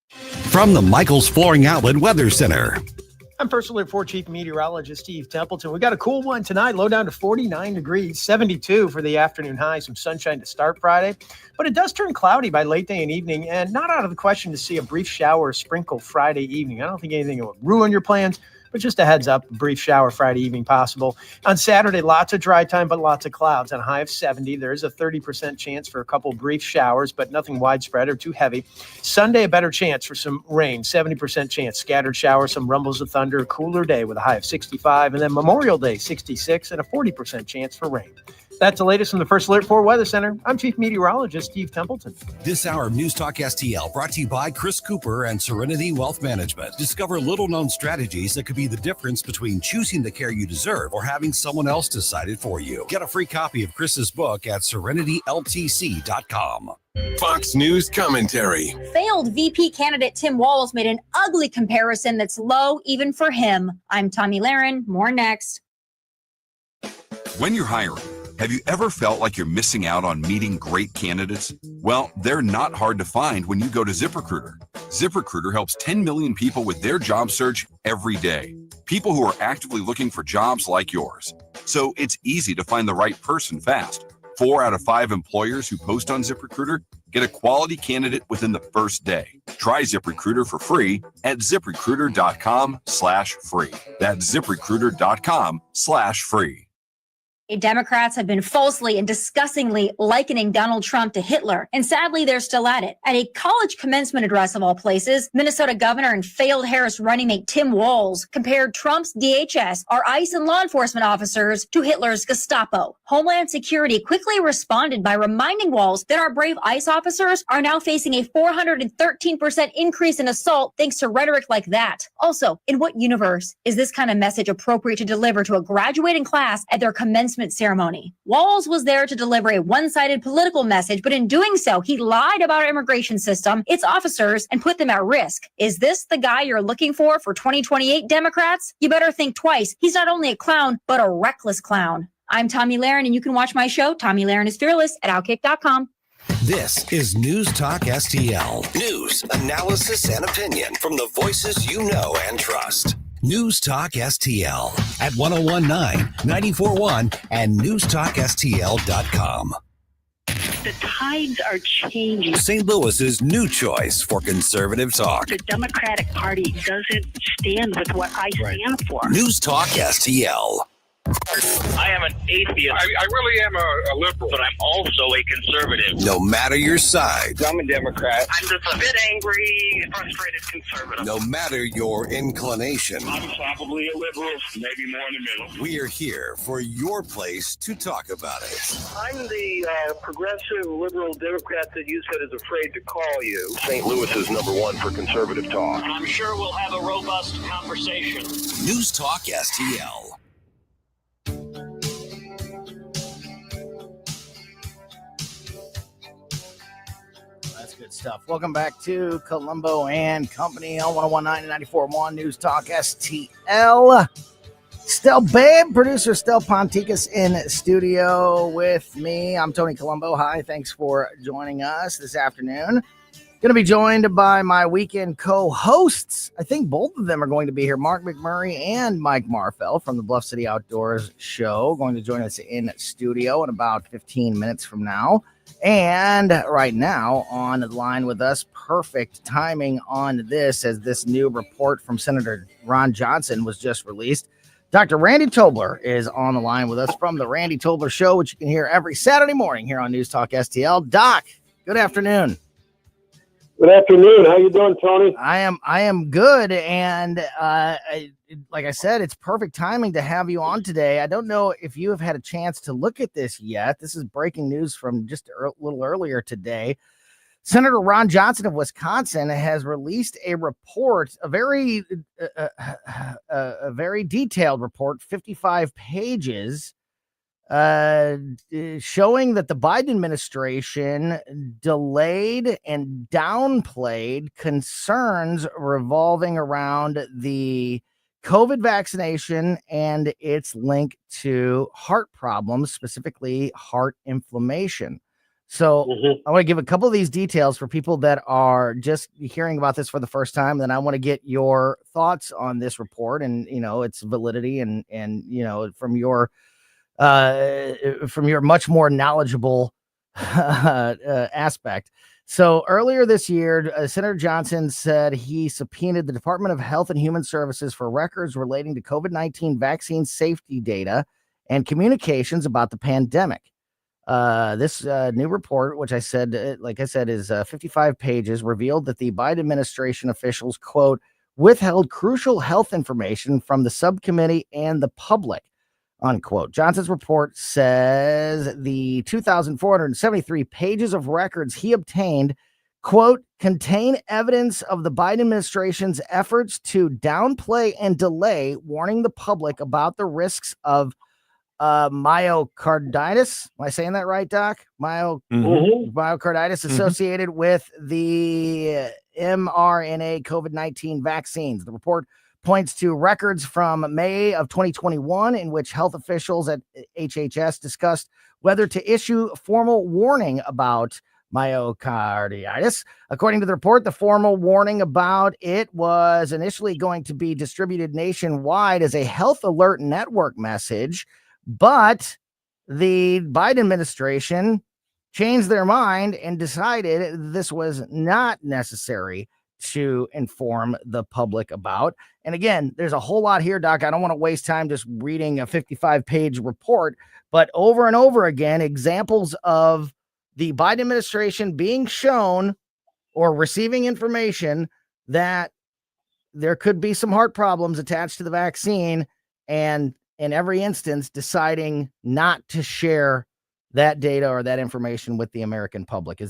From the Michaels Flooring Outlet Weather Center. I'm First Alert 4 Chief Meteorologist Steve Templeton. We got a cool one tonight, low down to 49 degrees, 72 for the afternoon high, some sunshine to start Friday. But it does turn cloudy by late day and evening, and not out of the question to see a brief shower or sprinkle Friday evening. I don't think anything will ruin your plans, but just a heads up, a brief shower Friday evening possible. On Saturday, lots of dry time, but lots of clouds. On a high of 70, there is a 30% chance for a couple brief showers, but nothing widespread or too heavy. Sunday, a better chance for some rain, 70% chance. Scattered showers, some rumbles of thunder, a cooler day with a high of 65. And then Memorial Day, 66, and a 40% chance for rain. That's the latest from the First Alert 4 Weather Center. I'm Chief Meteorologist Steve Templeton. This hour of News Talk STL brought to you by Chris Cooper and Serenity Wealth Management. Discover little-known strategies that could be the difference between choosing the care you deserve or having someone else decide it for you. Get a free copy of Chris's book at serenityltc.com. Fox News commentary. Failed VP candidate Tim Walz made an ugly comparison that's low even for him. I'm Tommy Lahren. More next. When you're hiring, have you ever felt like you're missing out on meeting great candidates? Well, they're not hard to find when you go to ZipRecruiter. ZipRecruiter helps 10 million people with their job search every day. People who are actively looking for jobs like yours. So it's easy to find the right person fast. 4 out of 5 employers who post on ZipRecruiter get a quality candidate within the first day. Try ZipRecruiter for free at ZipRecruiter.com/free. That's ZipRecruiter.com/free. Democrats have been falsely and disgustingly likening Donald Trump to Hitler, and sadly, they're still at it. At a college commencement address of all places, Minnesota Governor and failed Harris running mate Tim Walz compared Trump's DHS, our ICE and law enforcement officers, to Hitler's Gestapo. Homeland Security quickly responded by reminding Walz that our brave ICE officers are now facing a 413% increase in assault thanks to rhetoric like that. Also, in what universe is this kind of message appropriate to deliver to a graduating class at their commencement ceremony? Walz was there to deliver a one-sided political message, but in doing so, he lied about our immigration system, its officers, and put them at risk. Is this the guy you're looking for 2028 Democrats? You better think twice. He's not only a clown, but a reckless clown. I'm Tommy Lahren, and you can watch my show, Tommy Lahren is Fearless, at Outkick.com. This is News Talk STL. News, analysis, and opinion from the voices you know and trust. News Talk STL at 1019, 94.1, and newstalkstl.com. The tides are changing. St. Louis's new choice for conservative talk. The Democratic Party doesn't stand with what I stand for. News Talk STL. I am an atheist. I really am a liberal, but I'm also a conservative. No matter your side. I'm a Democrat. I'm just a bit angry, frustrated conservative. No matter your inclination. I'm probably a liberal, maybe more in the middle. We're here for your place to talk about it. I'm the progressive liberal Democrat that you said is afraid to call you. St. Louis is #1 for conservative talk. And I'm sure we'll have a robust conversation. News Talk STL. Good stuff. Welcome back to Colombo and Company on 1019 and 94.1 News Talk STL. Stel Babe, producer Stel Ponticus in studio with me. I'm Tony Colombo. Hi, thanks for joining us this afternoon. Going to be joined by my weekend co-hosts. I think both of them are going to be here. Mark McMurray and Mike Marfell from the Bluff City Outdoors Show going to join us in studio in about 15 minutes from now. And right now on the line with us, perfect timing on this as this new report from Senator Ron Johnson was just released. Dr. Randy Tobler is on the line with us from the Randy Tobler Show, which you can hear every Saturday morning here on News Talk STL. Doc, good afternoon. Good afternoon. How you doing, Tony? I am good, and like I said, it's perfect timing to have you on today. I don't know if you have had a chance to look at this yet. This is breaking news from just a little earlier today. Senator Ron Johnson of Wisconsin has released a report, a very detailed report, 55 pages, showing that the Biden administration delayed and downplayed concerns revolving around the COVID vaccination and its link to heart problems, specifically heart inflammation. So I want to give a couple of these details for people that are just hearing about this for the first time. Then I want to get your thoughts on this report and, its validity and, from your much more knowledgeable aspect. So earlier this year, Senator Johnson said he subpoenaed the Department of Health and Human Services for records relating to COVID-19 vaccine safety data and communications about the pandemic. This new report, which is 55 pages, revealed that the Biden administration officials, quote, withheld crucial health information from the subcommittee and the public, unquote. Johnson's report says the 2,473 pages of records he obtained, quote, contain evidence of the Biden administration's efforts to downplay and delay warning the public about the risks of myocarditis. Am I saying that right, Doc? Myocarditis associated with the mRNA COVID-19 vaccines. The report points to records from May of 2021 in which health officials at HHS discussed whether to issue a formal warning about myocarditis. According to the report, the formal warning about it was initially going to be distributed nationwide as a health alert network message, but the Biden administration changed their mind and decided this was not necessary to inform the public about. And again, there's a whole lot here, Doc. I don't want to waste time just reading a 55-page report, but over and over again, examples of the Biden administration being shown or receiving information that there could be some heart problems attached to the vaccine, and in every instance deciding not to share that data or that information with the American public.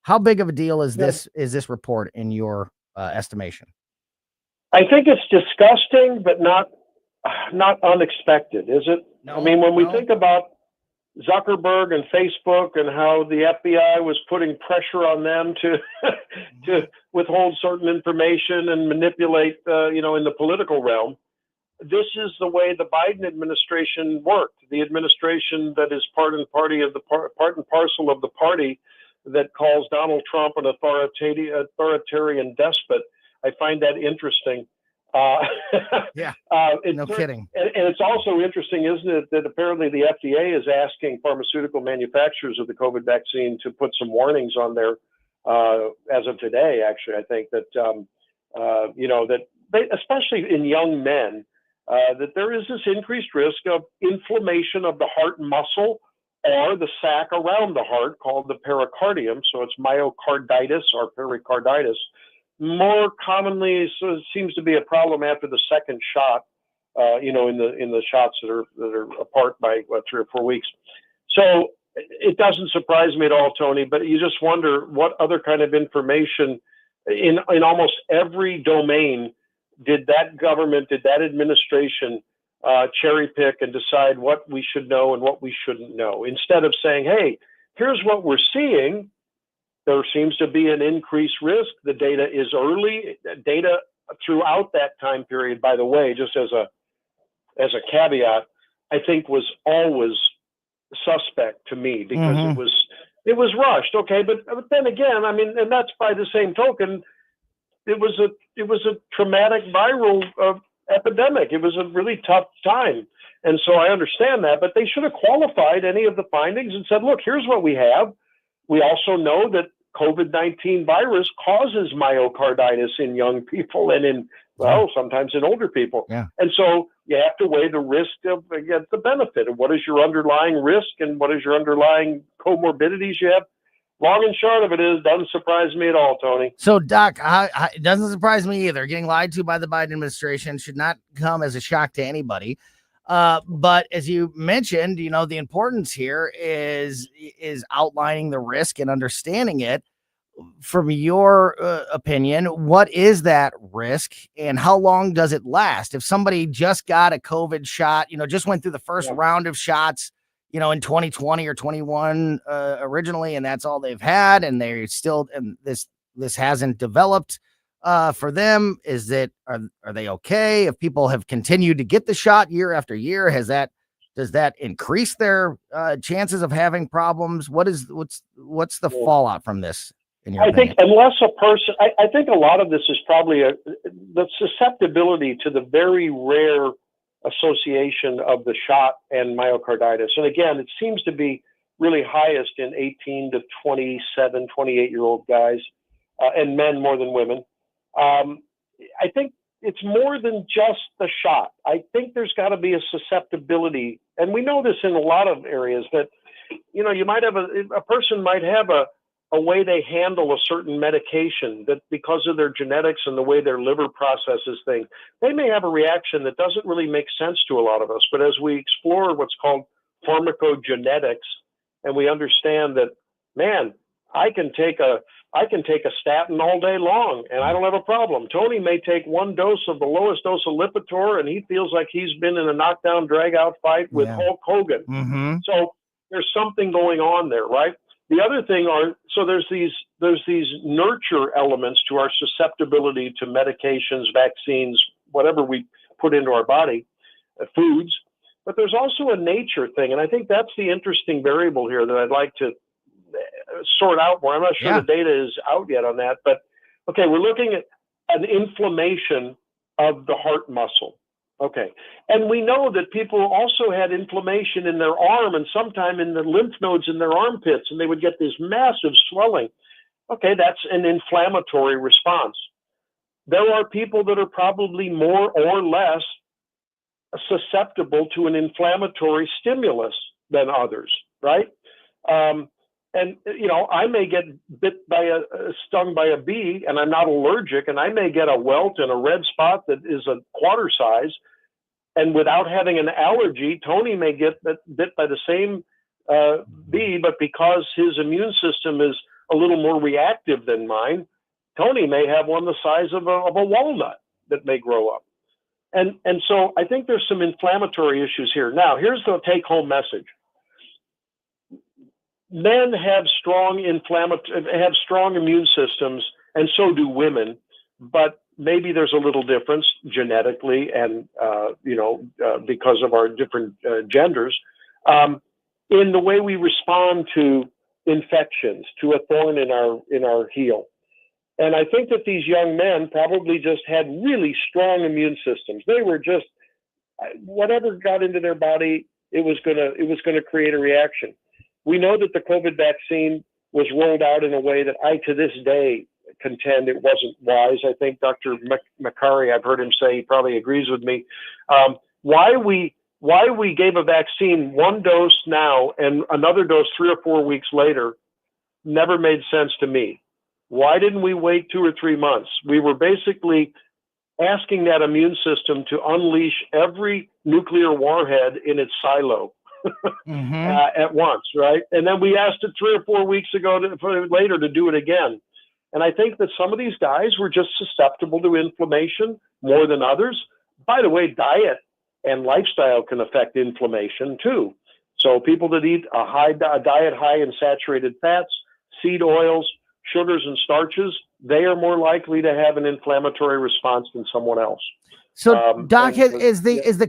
How big of a deal is this report in your estimation? I think it's disgusting, but not unexpected, is it? No, I mean, when we think about Zuckerberg and Facebook and how the FBI was putting pressure on them to withhold certain information and manipulate, in the political realm, this is the way the Biden administration worked. The administration that is part and parcel of the party that calls Donald Trump an authoritarian despot. I find that interesting. No kidding. And it's also interesting, isn't it, that apparently the FDA is asking pharmaceutical manufacturers of the COVID vaccine to put some warnings on there as of today. Actually, I think that that they, especially in young men, that there is this increased risk of inflammation of the heart muscle or the sac around the heart called the pericardium. So it's myocarditis or pericarditis. More commonly, so it seems to be a problem after the second shot, in the shots that are apart by 3 or 4 weeks. So it doesn't surprise me at all, Tony, but you just wonder what other kind of information in almost every domain did that administration cherry pick and decide what we should know and what we shouldn't know, instead of saying, hey, here's what we're seeing. There seems to be an increased risk. The data is early. Data throughout that time period, by the way, just as a caveat, I think was always suspect to me because it was rushed. Okay, but then again, I mean, and that's by the same token, it was a traumatic viral epidemic. It was a really tough time. And so I understand that, but they should have qualified any of the findings and said, look, here's what we have. We also know that COVID-19 virus causes myocarditis in young people and sometimes in older people. Yeah. And so you have to weigh the risk against the benefit of what is your underlying risk and what is your underlying comorbidities you have. Long and short of it is, doesn't surprise me at all, Tony. So, Doc, it doesn't surprise me either. Getting lied to by the Biden administration should not come as a shock to anybody. But as you mentioned, the importance here is outlining the risk and understanding it. From your opinion, what is that risk and how long does it last? If somebody just got a COVID shot, just went through the first round of shots, in 2020 or 21 originally, and that's all they've had, and they're still, and this hasn't developed for them. Are they okay? If people have continued to get the shot year after year, has that Does that increase their chances of having problems? What's the fallout from this? In your opinion? Think unless a person, I think a lot of this is probably the susceptibility to the very rare association of the shot and myocarditis. And again, it seems to be really highest in 18 to 27, 28-year-old guys and men more than women. I think it's more than just the shot. I think there's got to be a susceptibility. And we know this in a lot of areas that, you might have a person might have a way they handle a certain medication that because of their genetics and the way their liver processes things, they may have a reaction that doesn't really make sense to a lot of us. But as we explore what's called pharmacogenetics, and we understand that, man, I can take a statin all day long and I don't have a problem. Tony may take one dose of the lowest dose of Lipitor and he feels like he's been in a knockdown, drag out fight with Hulk Hogan. Mm-hmm. So there's something going on there, right? The other thing there's these nurture elements to our susceptibility to medications, vaccines, whatever we put into our body, foods, but there's also a nature thing. And I think that's the interesting variable here that I'd like to sort out more. I'm not sure the data is out yet on that, but okay, we're looking at an inflammation of the heart muscle. Okay. And we know that people also had inflammation in their arm and sometime in the lymph nodes in their armpits, and they would get this massive swelling. Okay, that's an inflammatory response. There are people that are probably more or less susceptible to an inflammatory stimulus than others, right? And, I may get stung by a bee and I'm not allergic, and I may get a welt and a red spot that is a quarter size. And without having an allergy, Tony may get bit by the same bee, but because his immune system is a little more reactive than mine, Tony may have one the size of a walnut that may grow up. And so I think there's some inflammatory issues here. Now, here's the take-home message. Men have strong immune systems, and so do women, but maybe there's a little difference genetically and because of our different genders in the way we respond to infections, to a thorn in our heel. And I think that these young men probably just had really strong immune systems. They were just, whatever got into their body, it was gonna create a reaction. We know that the COVID vaccine was rolled out in a way that I, to this day, contend it wasn't wise. I think Dr. McMurray, I've heard him say, he probably agrees with me. Why we gave a vaccine one dose now and another dose 3 or 4 weeks later never made sense to me. Why didn't we wait 2 or 3 months? We were basically asking that immune system to unleash every nuclear warhead in its silo. At once, right? And then we asked it 3 or 4 weeks ago later to do it again. And I think that some of these guys were just susceptible to inflammation more than others. By the way, diet and lifestyle can affect inflammation too. So people that eat a diet high in saturated fats, seed oils, sugars, and starches, they are more likely to have an inflammatory response than someone else. So, Doc, is the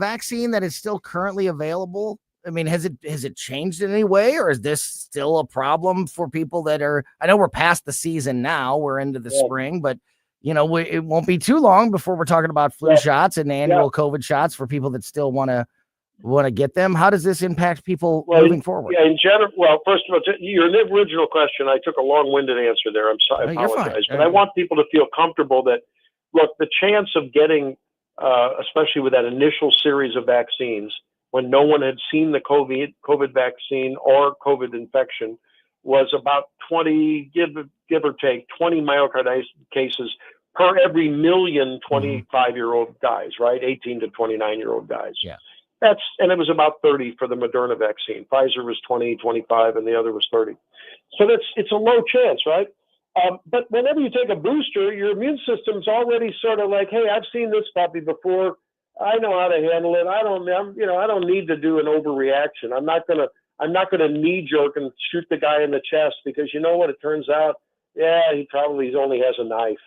vaccine that is still currently available? I mean, has it changed in any way, or is this still a problem for people that are? I know we're past the season now; we're into the spring, but it won't be too long before we're talking about flu shots and annual COVID shots for people that still want to get them. How does this impact people moving forward? Yeah, in general. Well, first of all, your original question, I took a long-winded answer there. I'm sorry, I apologize, but I want people to feel comfortable that. Look, the chance of getting, especially with that initial series of vaccines, when no one had seen the COVID vaccine or COVID infection, was about 20, give or take, 20 myocarditis cases per every million 25-year-old guys, right? 18 to 29-year-old guys. Yeah. And it was about 30 for the Moderna vaccine. Pfizer was 20, 25, and the other was 30. So it's a low chance, right? But whenever you take a booster, your immune system's already sort of like, hey, I've seen this puppy before. I know how to handle it. I don't need to do an overreaction. I'm not gonna knee jerk and shoot the guy in the chest because you know what? It turns out, he only has a knife.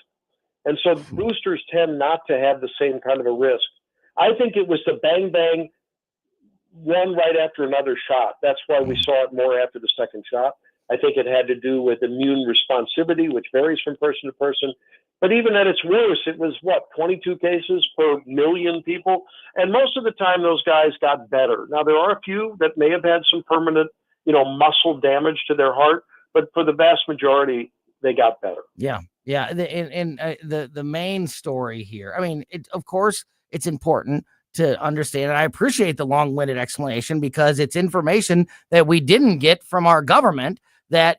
And so boosters tend not to have the same kind of a risk. I think it was the bang bang, one right after another shot. That's why we saw it more after the second shot. I think it had to do with immune responsivity, which varies from person to person. But even at its worst, it was 22 cases per million people. And most of the time, those guys got better. Now, there are a few that may have had some permanent, muscle damage to their heart, but for the vast majority, they got better. Yeah. Yeah. The main story here, I mean, of course, it's important to understand. And I appreciate the long-winded explanation because it's information that we didn't get from our government that,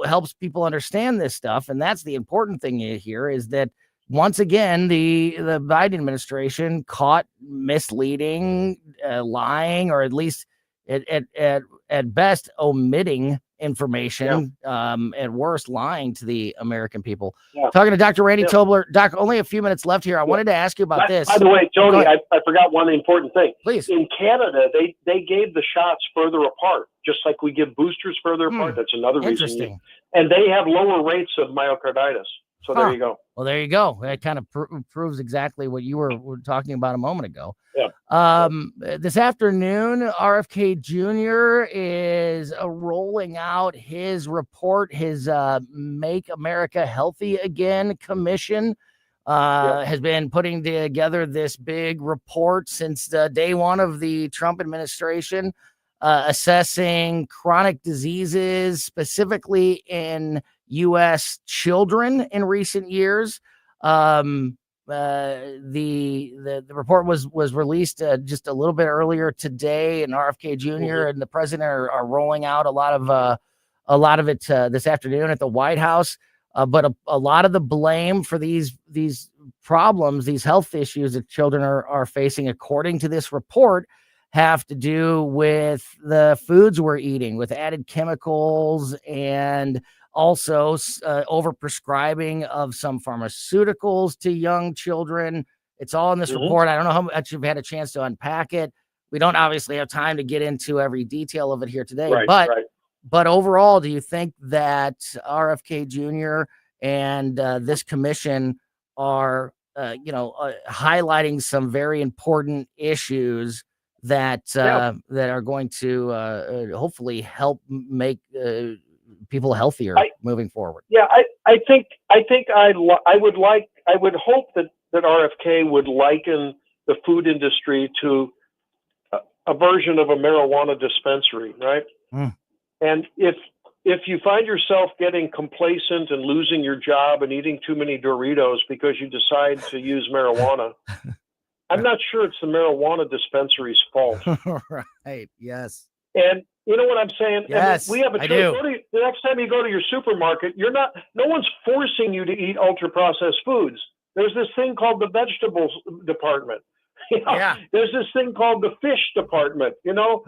helps people understand this stuff. And that's the important thing here is that once again, the Biden administration caught misleading, lying, or at least at best omitting information, at worst lying to the American people. Talking to Dr. Randy Tobler. Doc, only a few minutes left here. I wanted to ask you about this. By the way, Tony, I forgot one important thing. Please. In Canada, they gave the shots further apart, just like we give boosters further apart. That's another reason. Interesting. And they have lower rates of myocarditis. So there you go. Well, there you go. That kind of proves exactly what you were talking about a moment ago. Yeah. This afternoon, RFK Jr. is rolling out his report, his Make America Healthy Again commission. Has been putting together this big report since day one of the Trump administration, assessing chronic diseases, specifically in U.S. children in recent years. The report was released just a little bit earlier today, and RFK Jr. and the president are rolling out a lot of it this afternoon at the White House. But a lot of the blame for these problems, these health issues that children are facing, according to this report, have to do with the foods we're eating, with added chemicals, and also overprescribing of some pharmaceuticals to young children. It's all in this report. I don't know how much you've had a chance to unpack it. We don't obviously have time to get into every detail of it here today, but overall, do you think that RFK Jr. and this commission are, highlighting some very important issues that that are going to hopefully help make people healthier moving forward? Yeah, I think I would hope that RFK would liken the food industry to a version of a marijuana dispensary, right? And if you find yourself getting complacent and losing your job and eating too many Doritos because you decide to use marijuana, I'm not sure it's the marijuana dispensary's fault. Right. Yes. And you know what I'm saying? Yes, we have a choice. The next time you go to your supermarket, no one's forcing you to eat ultra processed foods. There's this thing called the vegetables department. There's this thing called the fish department, So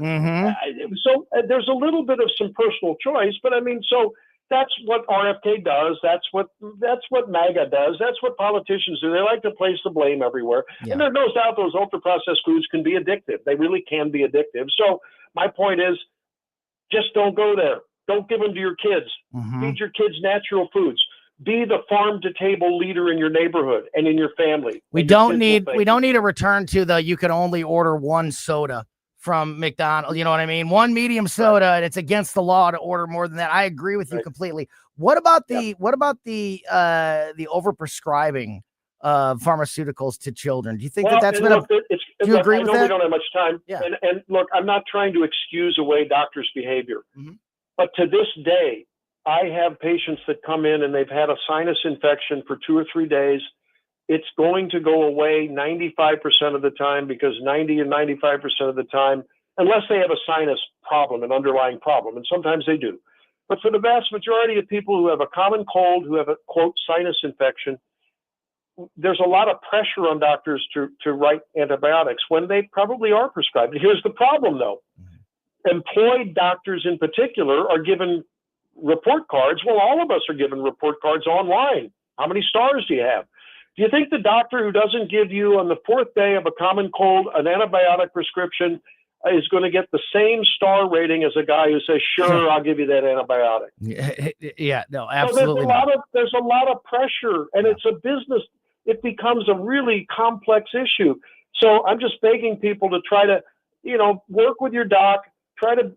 there's a little bit of some personal choice, but so that's what RFK does. That's what MAGA does. That's what politicians do. They like to place the blame everywhere. And there's no doubt those ultra processed foods can be addictive. They really can be addictive. So my point is, just don't go there. Don't give them to your kids. Feed your kids natural foods. Be the farm to table leader in your neighborhood and in your family. We don't need a return to you can only order one soda from McDonald's. You know what I mean? One medium soda, and it's against the law to order more than that. I agree with you completely. What about the overprescribing of pharmaceuticals to children? Do you think that's been do you agree with that? We don't have much time. Yeah. And look, I'm not trying to excuse away doctors' behavior, but to this day, I have patients that come in and they've had a sinus infection for 2 or 3 days. It's going to go away 95% of the time, because 90 and 95% of the time, unless they have a sinus problem, an underlying problem, and sometimes they do. But for the vast majority of people who have a common cold, who have a, quote, sinus infection, there's a lot of pressure on doctors to write antibiotics when they probably are prescribed. Here's the problem, though. Employed doctors in particular are given report cards. Well, all of us are given report cards online. How many stars do you have? Do you think the doctor who doesn't give you on the 4th day of a common cold an antibiotic prescription is going to get the same star rating as a guy who says, sure, I'll give you that antibiotic? Yeah, no, absolutely. So there's a lot of pressure, and it's a business. It becomes a really complex issue. So I'm just begging people to try to, work with your doc, try to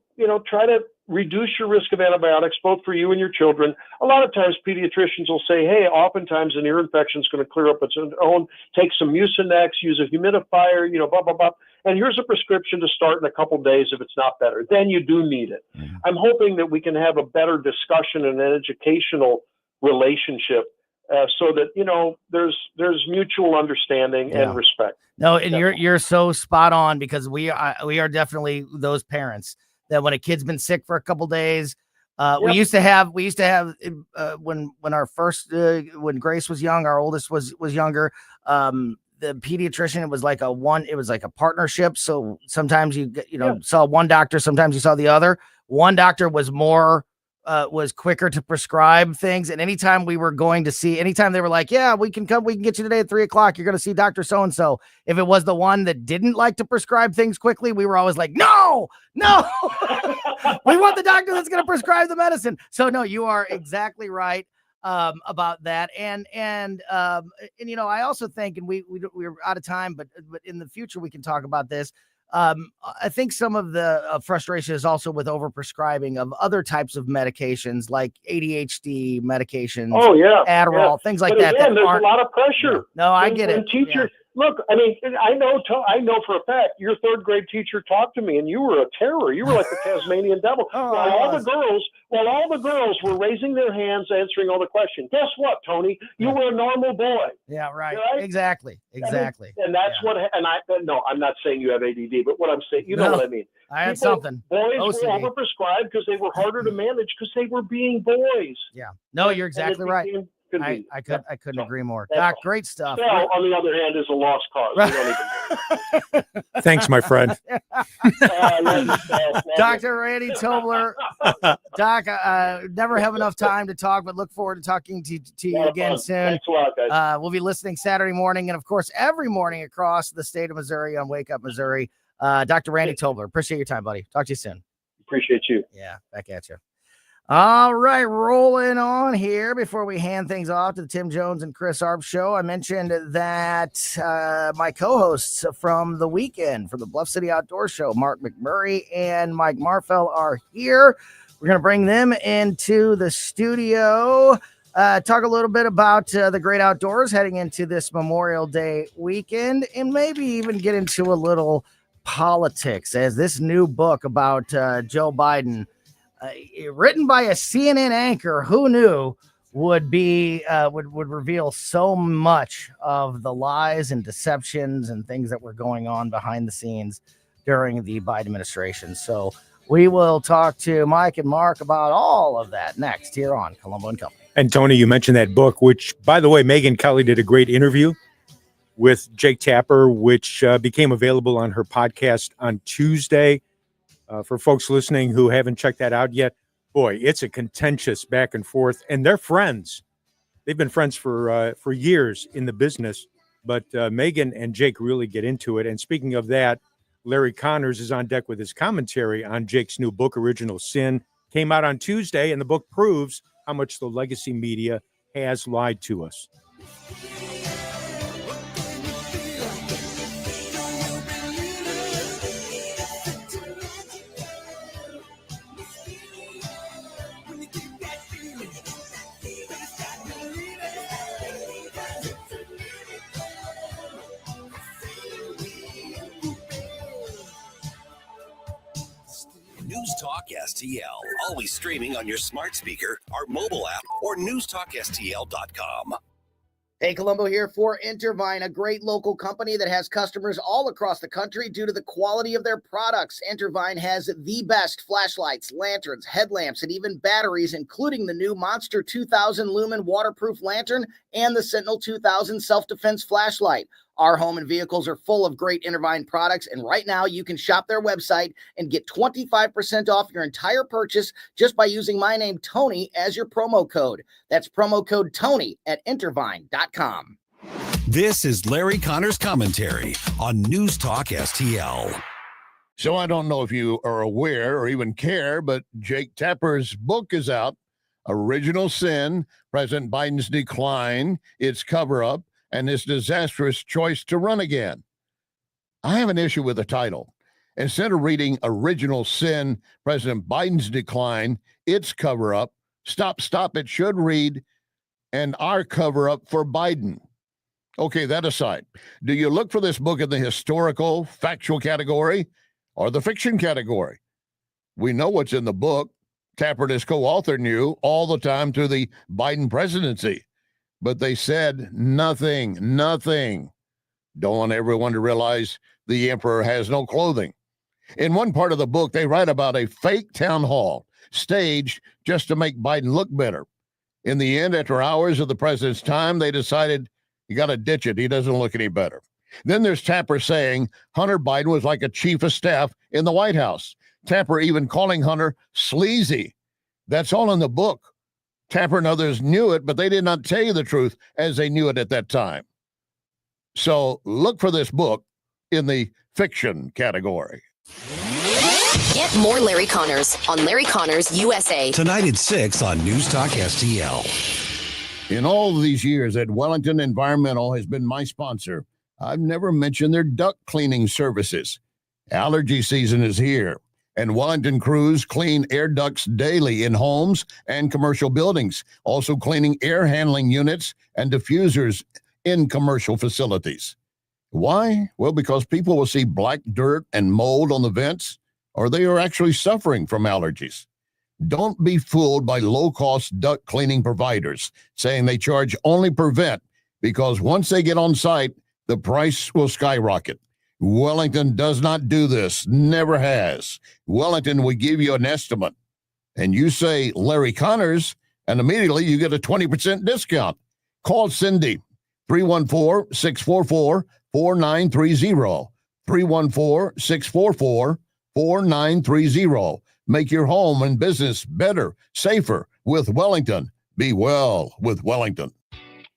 reduce your risk of antibiotics, both for you and your children. A lot of times pediatricians will say, hey, oftentimes an ear infection is going to clear up its own. Take some Mucinex, use a humidifier, blah, blah, blah. And here's a prescription to start in a couple days if it's not better. Then you do need it. Mm-hmm. I'm hoping that we can have a better discussion and an educational relationship so that, there's mutual understanding and respect. No, and you're so spot on, because we are definitely those parents that when a kid's been sick for a couple days, we used to have when when Grace was young, our oldest was younger. The pediatrician, it was like a partnership. So sometimes you saw one doctor, sometimes you saw the other. One doctor was was quicker to prescribe things. And anytime they were like, yeah, we can get you today at 3:00. You're going to see Dr. So-and-so. If it was the one that didn't like to prescribe things quickly, we were always like, no, we want the doctor that's going to prescribe the medicine. So no, you are exactly right about that. And I also think, and we're out of time, but in the future, we can talk about this. I think some of the frustration is also with overprescribing of other types of medications, like ADHD medications. Oh yeah, Adderall, things like that. Again, there's a lot of pressure. No, I get it. Teachers, look, I mean, I know for a fact your third grade teacher talked to me, and you were a terror. You were like the Tasmanian devil. While all the girls were raising their hands, answering all the questions. Guess what, Tony? You were a normal boy. Yeah, right. Exactly. And that's what. And I'm not saying you have ADD, but what I'm saying, what I mean. I had something. Boys were overprescribed because they were harder to manage because they were being boys. Yeah. No, you're exactly right. I couldn't agree more. Doc, great stuff. Well, on the other hand, is a lost cause. We don't even Thanks, my friend. Dr. Randy Tobler. Doc, never have enough time to talk, but look forward to talking to you again soon. Thanks a lot, guys. We'll be listening Saturday morning, and of course, every morning across the state of Missouri on Wake Up Missouri. Dr. Randy Tobler, appreciate your time, buddy. Talk to you soon. Appreciate you. Yeah, back at you. All right, rolling on here before we hand things off to the Tim Jones and Chris Arp show. I mentioned that my co-hosts from the weekend for the Bluff City Outdoor Show, Mark McMurray and Mike Marfell, are here. We're going to bring them into the studio, talk a little bit about the great outdoors heading into this Memorial Day weekend, and maybe even get into a little politics, as this new book about Joe Biden, written by a CNN anchor, who knew, would reveal so much of the lies and deceptions and things that were going on behind the scenes during the Biden administration. So we will talk to Mike and Mark about all of that next here on Colombo and Company. And Tony, you mentioned that book, which, by the way, Megan Kelly did a great interview with Jake Tapper, which became available on her podcast on Tuesday. For folks listening who haven't checked that out yet, boy, it's a contentious back and forth, and they're friends. They've been friends for years in the business, but Megan and Jake really get into it. And speaking of that, Larry Connors is on deck with his commentary on Jake's new book, Original Sin. Came out on Tuesday, and the book proves how much the legacy media has lied to us. News Talk STL, always streaming on your smart speaker, our mobile app, or newstalkstl.com. Hey, Colombo here for Intervine, a great local company that has customers all across the country due to the quality of their products. Intervine has the best flashlights, lanterns, headlamps, and even batteries, including the new Monster 2000 Lumen waterproof lantern and the Sentinel 2000 self-defense flashlight. Our home and vehicles are full of great Intervine products, and right now you can shop their website and get 25% off your entire purchase just by using my name, Tony, as your promo code. That's promo code Tony at Intervine.com. This is Larry Connors' commentary on News Talk STL. So I don't know if you are aware or even care, but Jake Tapper's book is out, Original Sin, President Biden's Decline, Its Cover-Up, and his disastrous choice to run again. I have an issue with the title. Instead of reading Original Sin, President Biden's Decline, Its Cover-Up, Stop, it should read, and Our Cover-Up for Biden. Okay, that aside, do you look for this book in the historical, factual category or the fiction category? We know what's in the book. Tapper and his co-author knew all the time through the Biden presidency, but they said nothing. Don't want everyone to realize the emperor has no clothing. In one part of the book, they write about a fake town hall staged just to make Biden look better. In the end, after hours of the president's time, they decided you got to ditch it. He doesn't look any better. Then there's Tapper saying Hunter Biden was like a chief of staff in the White House. Tapper even calling Hunter sleazy. That's all in the book. Tapper and others knew it, but they did not tell you the truth as they knew it at that time. So look for this book in the fiction category. Get more Larry Connors on Larry Connors USA. Tonight at 6 on News Talk STL. In all of these years that Wellington Environmental has been my sponsor, I've never mentioned their duct cleaning services. Allergy season is here, and Wellington crews clean air ducts daily in homes and commercial buildings, also cleaning air handling units and diffusers in commercial facilities. Why? Well, because people will see black dirt and mold on the vents, or they are actually suffering from allergies. Don't be fooled by low-cost duct cleaning providers saying they charge only per vent, because once they get on site, the price will skyrocket. Wellington does not do this, never has. Wellington will give you an estimate, and you say Larry Connors, and immediately you get a 20% discount. Call Cindy, 314-644-4930, 314-644-4930. Make your home and business better, safer with Wellington. Be well with Wellington.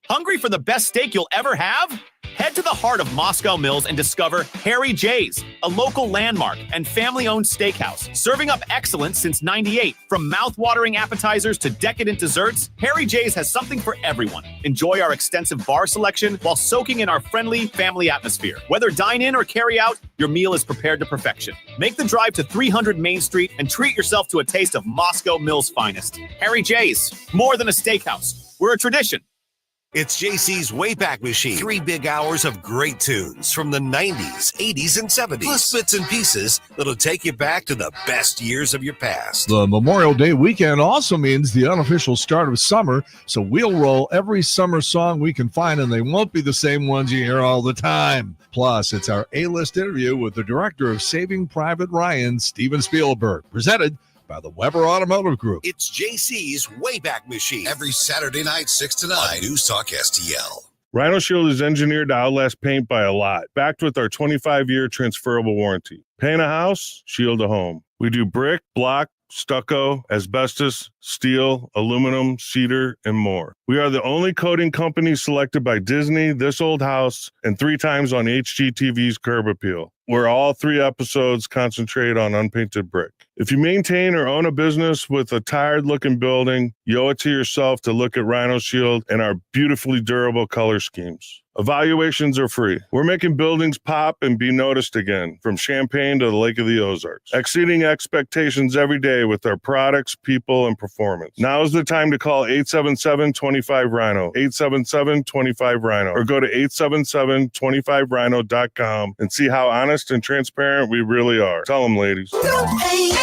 Hungry for the best steak you'll ever have? Head to the heart of Moscow Mills and discover Harry J's, a local landmark and family-owned steakhouse, serving up excellence since '98. From mouth-watering appetizers to decadent desserts, Harry J's has something for everyone. Enjoy our extensive bar selection while soaking in our friendly family atmosphere. Whether dine in or carry out, your meal is prepared to perfection. Make the drive to 300 Main Street and treat yourself to a taste of Moscow Mills' finest. Harry J's, more than a steakhouse. We're a tradition. It's JC's Wayback Machine. 3 big hours of great tunes from the 90s, 80s, and 70s. Plus bits and pieces that'll take you back to the best years of your past. The Memorial Day weekend also means the unofficial start of summer, so we'll roll every summer song we can find, and they won't be the same ones you hear all the time. Plus, it's our A-list interview with the director of Saving Private Ryan, Steven Spielberg, presented by the Weber Automotive Group. It's JC's Wayback Machine. Every Saturday night, 6 to 9. On News Talk STL. Rhino Shield is engineered to outlast paint by a lot, backed with our 25-year transferable warranty. Paint a house, shield a home. We do brick, block, stucco, asbestos, steel, aluminum, cedar, and more. We are the only coating company selected by Disney, This Old House, and 3 times on HGTV's Curb Appeal, where all 3 episodes concentrate on unpainted brick. If you maintain or own a business with a tired-looking building, you owe it to yourself to look at Rhino Shield and our beautifully durable color schemes. Evaluations are free. We're making buildings pop and be noticed again, from Champaign to the Lake of the Ozarks, exceeding expectations every day with our products, people, and performance. Now is the time to call 877-25-RHINO, 877-25-RHINO, or go to 877-25rhino.com and see how honest and transparent we really are. Tell them, ladies. Don't paint,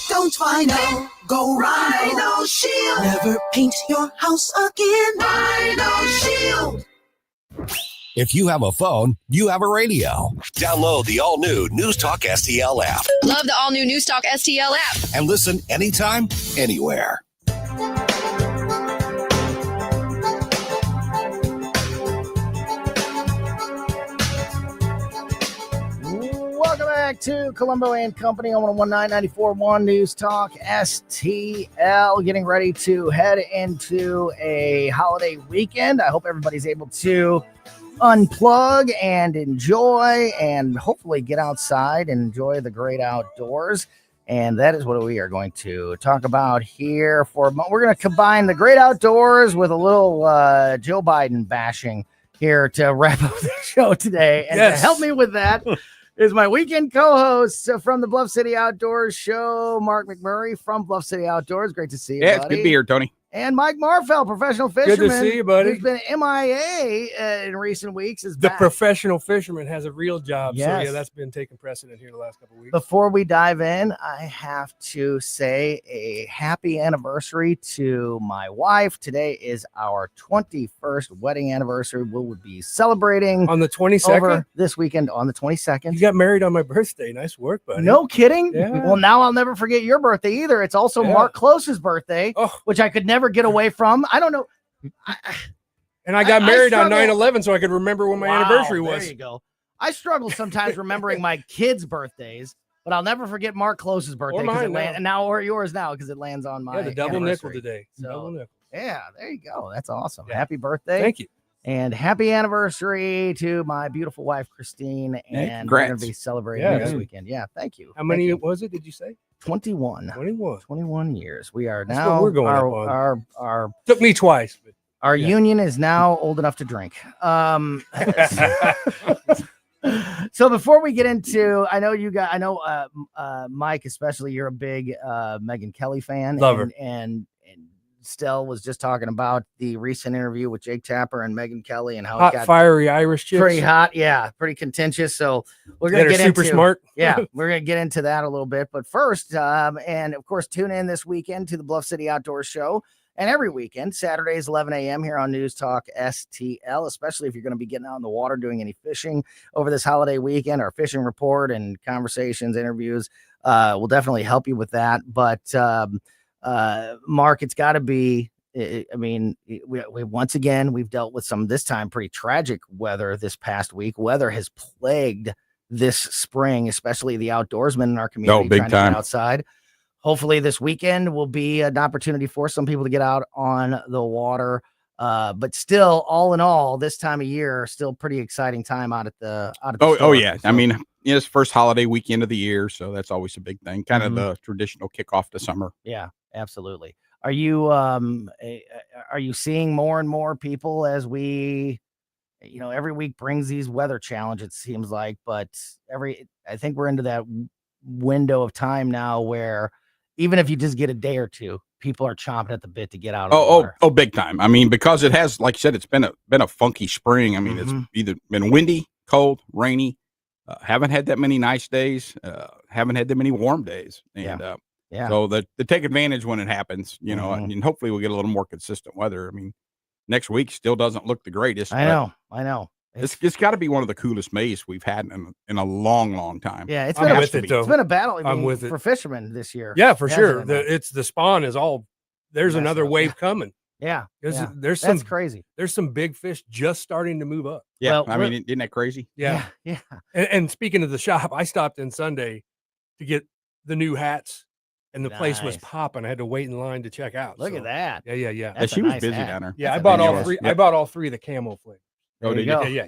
don't Rhino, go Rhino Shield. Never paint your house again. Rhino Shield. If you have a phone, you have a radio. Download the all-new News Talk STL app. Love the all-new News Talk STL app. And listen anytime, anywhere. Welcome back to Colombo and Company on 119.94.1 News Talk STL. Getting ready to head into a holiday weekend. I hope everybody's able to unplug and enjoy and hopefully get outside and enjoy the great outdoors. And that is what we are going to talk about here. We're going to combine the great outdoors with a little Joe Biden bashing here to wrap up the show today. And to help me with that is my weekend co-host from the Bluff City Outdoors show, Mark McMurray from Bluff City Outdoors. Great to see you, Yeah, buddy. it's good to be here, Tony. And Mike Marfell, professional fisherman. Good to see you, buddy. Who's been MIA in recent weeks. Is the back. professional fisherman has a real job. Yes. So, yeah, that's been taking precedent here the last couple of weeks. Before we dive in, I have to say a happy anniversary to my wife. Today is our 21st wedding anniversary. We will be celebrating on the 22nd over this weekend on the 22nd. You got married on my birthday. Nice work, buddy. No kidding. Yeah. Well, now I'll never forget your birthday either. It's also Mark Close's birthday, which I could never get away from. I don't know. And I got married on struggle. 9/11, so I could remember when my anniversary was. There you go. I struggle sometimes remembering my kids' birthdays, but I'll never forget Mark Close's birthday. Or mine now. And now or yours now because it lands on my Yeah, the double nickel anniversary. today. So, Double nickel. yeah, there you go. That's awesome. Happy birthday. Thank you. And happy anniversary to my beautiful wife, Christine. And we're going to be celebrating this weekend. Yeah, thank you. How many was it, did you say? 21. 21 years. We are That's now. what we're going up on. Our Took me twice. But our union is now old enough to drink. So before we get into, I know Mike, especially, you're a big Megyn Kelly fan. Love her. And Stell was just talking about the recent interview with Jake Tapper and Megyn Kelly and how hot, it got fiery Irish chicks. pretty hot. Yeah, pretty contentious. So we're going to That are get super into smart. Yeah, we're going to get into that a little bit. But first, and of course, tune in this weekend to the Bluff City Outdoors show. And every weekend, Saturdays, 11 a.m. here on News Talk STL, especially if you're going to be getting out in the water doing any fishing over this holiday weekend. Our fishing report and conversations, interviews will definitely help you with that. But Mark, it's got to be, I mean, we once again, we've dealt with some, this time, pretty tragic weather this past week. Weather has plagued this spring, especially the outdoorsmen in our community big trying to time. get outside. Hopefully this weekend will be an opportunity for some people to get out on the water. But still, all in all, this time of year, still pretty exciting time out at the store. Yeah. So, I mean, it's first holiday weekend of the year, so that's always a big thing. Kind of the traditional kickoff to summer. yeah, absolutely. Are you seeing more and more people as we, every week brings these weather challenges, it seems like, but I think we're into that window of time now where even if you just get a day or two, people are chomping at the bit to get out. Oh, big time. I mean, because it has, like you said, it's been a funky spring. I mean, it's either been windy, cold, rainy. Haven't had that many nice days. Haven't had that many warm days. And so to take advantage when it happens, and hopefully we'll get a little more consistent weather. I mean, next week still doesn't look the greatest. I know. It's got to be one of the coolest Mays we've had in a long, long time. Yeah, it's though. been a battle. I'm with it for fishermen this year. Yeah, for sure. Hasn't it? It's the spawn is all. There's another wave coming. Yeah, There's that's some crazy. There's some big fish just starting to move up. Yeah, Well, I mean, isn't that crazy? Yeah. And speaking of the shop, I stopped in Sunday to get the new hats, and the place was Nice. popping. I had to wait in line to check out. Look at that. Yeah. That's she a was nice busy hat. down there. Yeah, I That's bought a all nice three. one. I bought all three of the camo flavors. There you go. Yeah.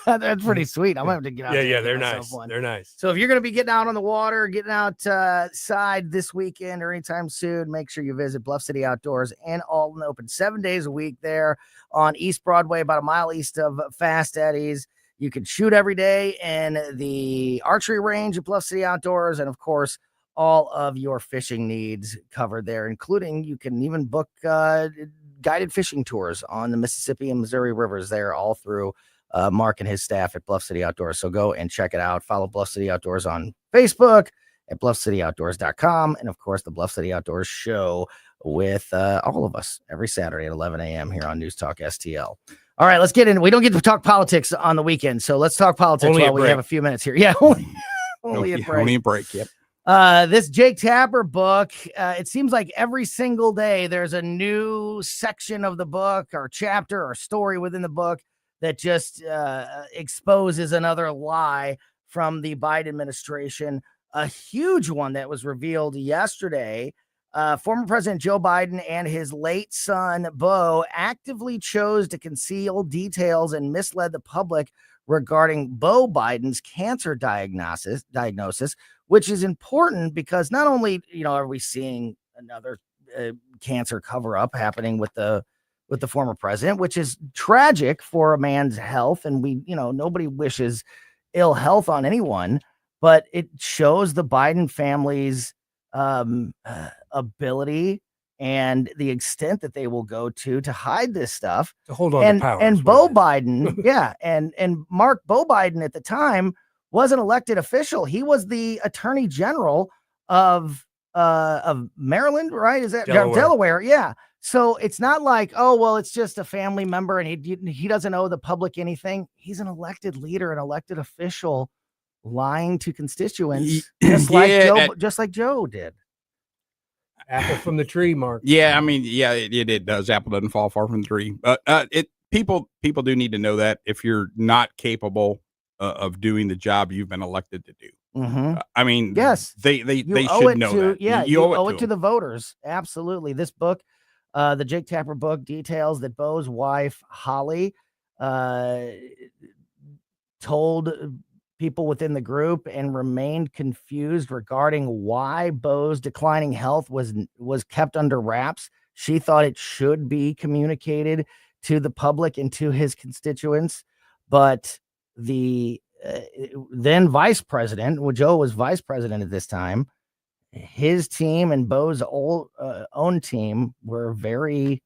That's pretty sweet. I might have to get out. Yeah, there and they're get myself nice. one. They're nice. So if you're going to be getting out on the water, getting outside this weekend or anytime soon, make sure you visit Bluff City Outdoors and Alton, open 7 days a week there on East Broadway, about a mile east of Fast Eddie's. You can shoot every day in the archery range at Bluff City Outdoors, and of course, all of your fishing needs covered there, including you can even book guided fishing tours on the Mississippi and Missouri rivers there all through Mark and his staff at Bluff City Outdoors. So go and check it out. Follow Bluff City Outdoors on Facebook at bluffcityoutdoors.com. And of course, the Bluff City Outdoors show with all of us every Saturday at 11 a.m. here on News Talk STL. All right, let's get in. We don't get to talk politics on the weekend, so let's talk politics Only while a we break. have a few minutes here. Yeah, only a break. Only a break. Yep. This Jake Tapper book, it seems like every single day there's a new section of the book or chapter or story within the book that just exposes another lie from the Biden administration. A huge one that was revealed yesterday. Former President Joe Biden and his late son, Beau, actively chose to conceal details and misled the public regarding Beau Biden's cancer diagnosis, which is important because not only, are we seeing another cancer cover up happening with the former president, which is tragic for a man's health. And we, nobody wishes ill health on anyone, but it shows the Biden family's ability and the extent that they will go to hide this stuff, to hold on to power. And Beau Biden, and Mark Beau Biden at the time was an elected official. He was the Attorney General of Maryland, right? Is that Delaware? Yeah. So it's not like, oh, well, it's just a family member and he doesn't owe the public anything. He's an elected leader, an elected official, lying to constituents, just like Joe did. Apple from the tree, Mark. Yeah, I mean, yeah, it does. Apple doesn't fall far from the tree. People do need to know that if you're not capable of doing the job you've been elected to do. I mean, yes, they should know that. Yeah, you owe it to the voters. Absolutely. This book, the Jake Tapper book, details that Beau's wife Holly told people within the group and remained confused regarding why Beau's declining health was kept under wraps. She thought it should be communicated to the public and to his constituents, but the then vice president, well, Joe was vice president at this time, his team and Beau's own team were very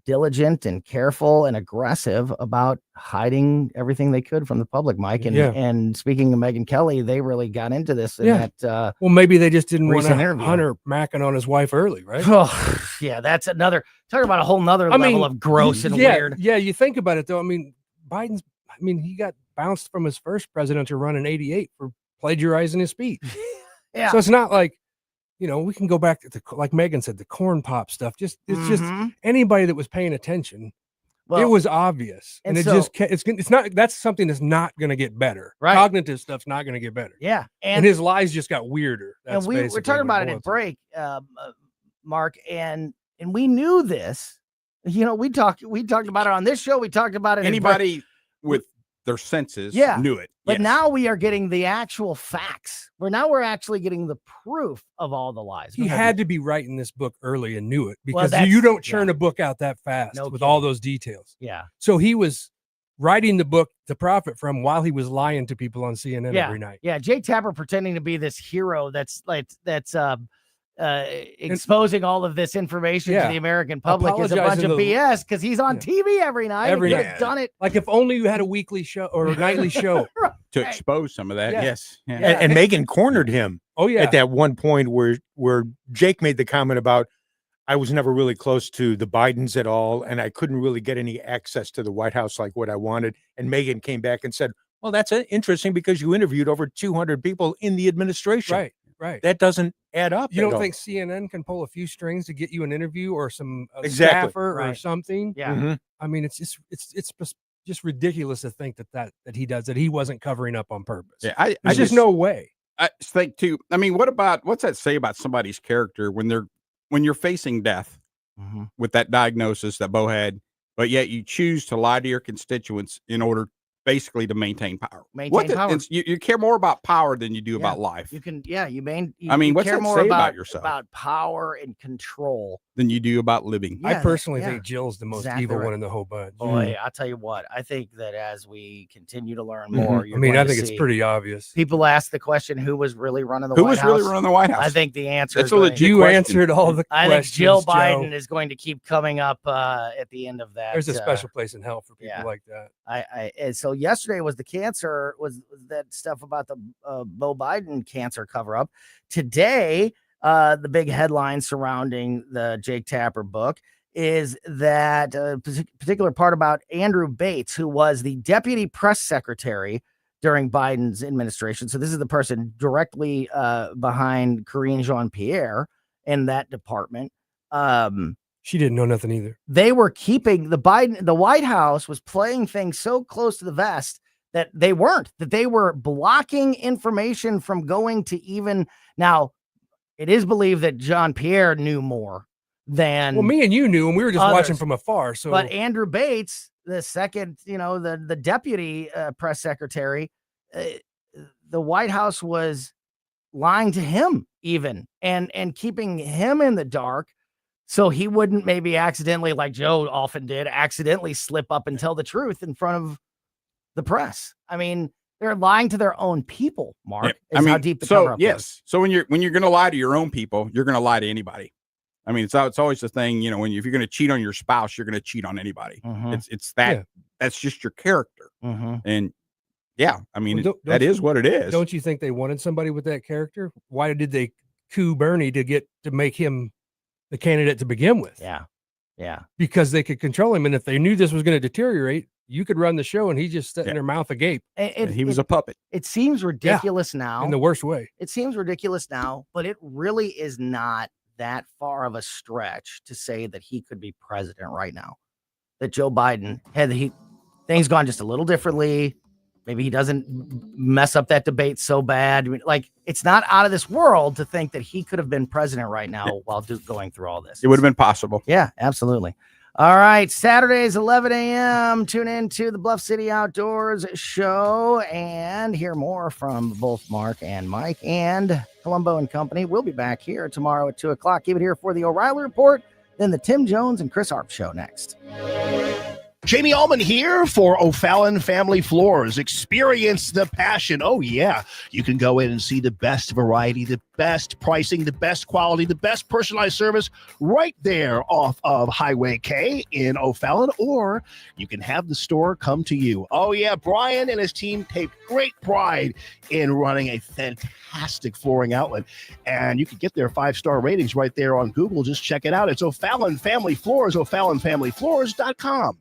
diligent and careful and aggressive about hiding everything they could from the public, Mike. And speaking of Megyn Kelly, they really got into this in that well, maybe they just didn't want interview. Hunter macking on his wife early, right? Oh, yeah, that's another talking about a whole nother level of gross and weird. Yeah, you think about it though. I mean, he got bounced from his first presidential run in '88 for plagiarizing his speech. Yeah. So it's not like, we can go back to like Megan said, the corn pop stuff. Just anybody that was paying attention. Well, it was obvious, and it's not. That's something that's not going to get better. Right. Cognitive stuff's not going to get better. Yeah, and his lies just got weirder. That's and we're talking about it at break, Mark, and we knew this. We talked about it on this show. We talked about it. Anybody with their senses knew it. But now we are getting the actual facts. We're actually getting the proof of all the lies. He had to be writing this book early and knew it, because you don't churn a book out that fast with all those details. Yeah. So he was writing the book to profit from while he was lying to people on CNN every night. Yeah. Jake Tapper pretending to be this hero that's exposing all of this information to the American public is a bunch of BS, because he's on TV every night. He's done it. Like if only you had a weekly show or a nightly show to expose some of that. Yes. Yeah. And Megan cornered him. Oh yeah. At that one point where Jake made the comment about, I was never really close to the Bidens at all, and I couldn't really get any access to the White House like what I wanted. And Megan came back and said, well, that's interesting, because you interviewed over 200 people in the administration. Right. That doesn't add up. You don't think CNN can pull a few strings to get you an interview or some staffer or something? Yeah. Mm-hmm. I mean, it's just ridiculous to think that he wasn't covering up on purpose. Yeah. There's just no way. I think too. I mean, what's that say about somebody's character when you're facing death with that diagnosis that Beau had, but yet you choose to lie to your constituents in order basically to maintain power. Power. You care more about power than you do about life. You can, you what's care that more say about yourself? About power and control than you do about living. I personally think Jill's the most evil one in the whole bunch. Boy, I'll tell you what, I think that as we continue to learn more, I think it's pretty obvious. People ask the question, who was really running the White House? Who was really running the White House? I think the answer is a legit question. Answered all the questions. I think Jill Biden is going to keep coming up at the end of that. There's a special place in hell for people like that. And so yesterday was the cancer, was that stuff about the Beau Biden cancer cover up. Today, the big headline surrounding the Jake Tapper book is that particular part about Andrew Bates, who was the deputy press secretary during Biden's administration. So this is the person directly behind Karine Jean-Pierre in that department. She didn't know nothing either. They were keeping the White House was playing things so close to the vest that they were blocking information from going to even now. It is believed that Jean-Pierre knew more than me and you knew, and we were just watching from afar. So, but Andrew Bates, the second, the deputy press secretary, the White House was lying to him even and keeping him in the dark, so he wouldn't maybe accidentally, like Joe often did, accidentally slip up and tell the truth in front of the press. I mean, They're lying to their own people, Mark. I mean, how deep the cover-up yes. was. So when you're going to lie to your own people, you're going to lie to anybody. I mean, it's always the thing, you know, if you're going to cheat on your spouse, you're going to cheat on anybody. It's that that's just your character. And yeah, I mean, that is what it is. Don't you think they wanted somebody with that character? Why did they coup Bernie to make him the candidate to begin with? Yeah. Because they could control him. And if they knew this was going to deteriorate, you could run the show and he just sat in their mouth agape. He was a puppet. It seems ridiculous now. In the worst way. It seems ridiculous now, but it really is not that far of a stretch to say that he could be president right now. That Joe Biden things gone just a little differently. Maybe he doesn't mess up that debate so bad. I mean, like, it's not out of this world to think that he could have been president right now while going through all this. It would have been possible. Yeah, absolutely. All right, Saturdays, 11 a.m. Tune in to the Bluff City Outdoors show and hear more from both Mark and Mike and Colombo and Company. We'll be back here tomorrow at 2 o'clock. Keep it here for the O'Reilly Report, then the Tim Jones and Chris Harp show next. Jamie Allman here for O'Fallon Family Floors. Experience the passion. Oh, yeah. You can go in and see the best variety, the best pricing, the best quality, the best personalized service right there off of Highway K in O'Fallon, or you can have the store come to you. Oh, yeah. Brian and his team take great pride in running a fantastic flooring outlet, and you can get their 5-star ratings right there on Google. Just check it out. It's O'Fallon Family Floors, O'FallonFamilyFloors.com.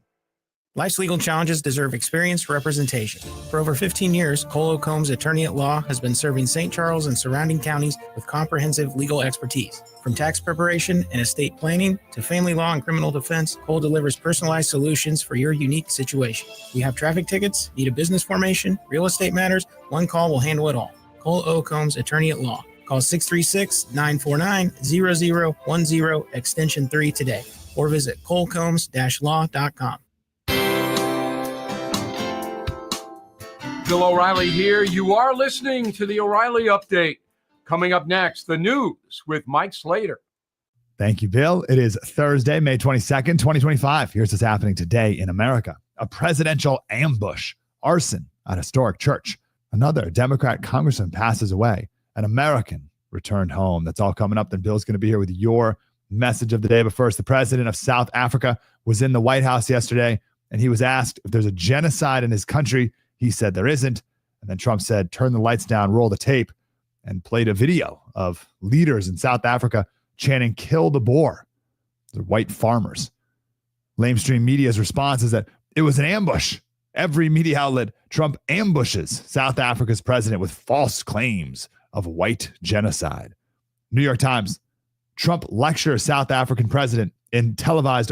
Life's legal challenges deserve experienced representation. For over 15 years, Colo Combs Attorney at Law has been serving St. Charles and surrounding counties with comprehensive legal expertise. From tax preparation and estate planning to family law and criminal defense, Cole delivers personalized solutions for your unique situation. You have traffic tickets, need a business formation, real estate matters, one call will handle it all. Cole O. Combs Attorney at Law. Call 636-949-0010 extension 3 today or visit colecombs-law.com. Bill O'Reilly here. You are listening to the O'Reilly Update. Coming up next, the news with Mike Slater. Thank you, Bill. It is Thursday, May 22nd, 2025. Here's what's happening today in America. A presidential ambush, arson at a historic church. Another Democrat congressman passes away. An American returned home. That's all coming up. Then Bill's going to be here with your message of the day. But first, the president of South Africa was in the White House yesterday, and he was asked if there's a genocide in his country. He said there isn't. And then Trump said, turn the lights down, roll the tape, and played a video of leaders in South Africa chanting, kill the Boer. They're white farmers. Lamestream media's response is that it was an ambush. Every media outlet, Trump ambushes South Africa's president with false claims of white genocide. New York Times, Trump lectures South African president in televised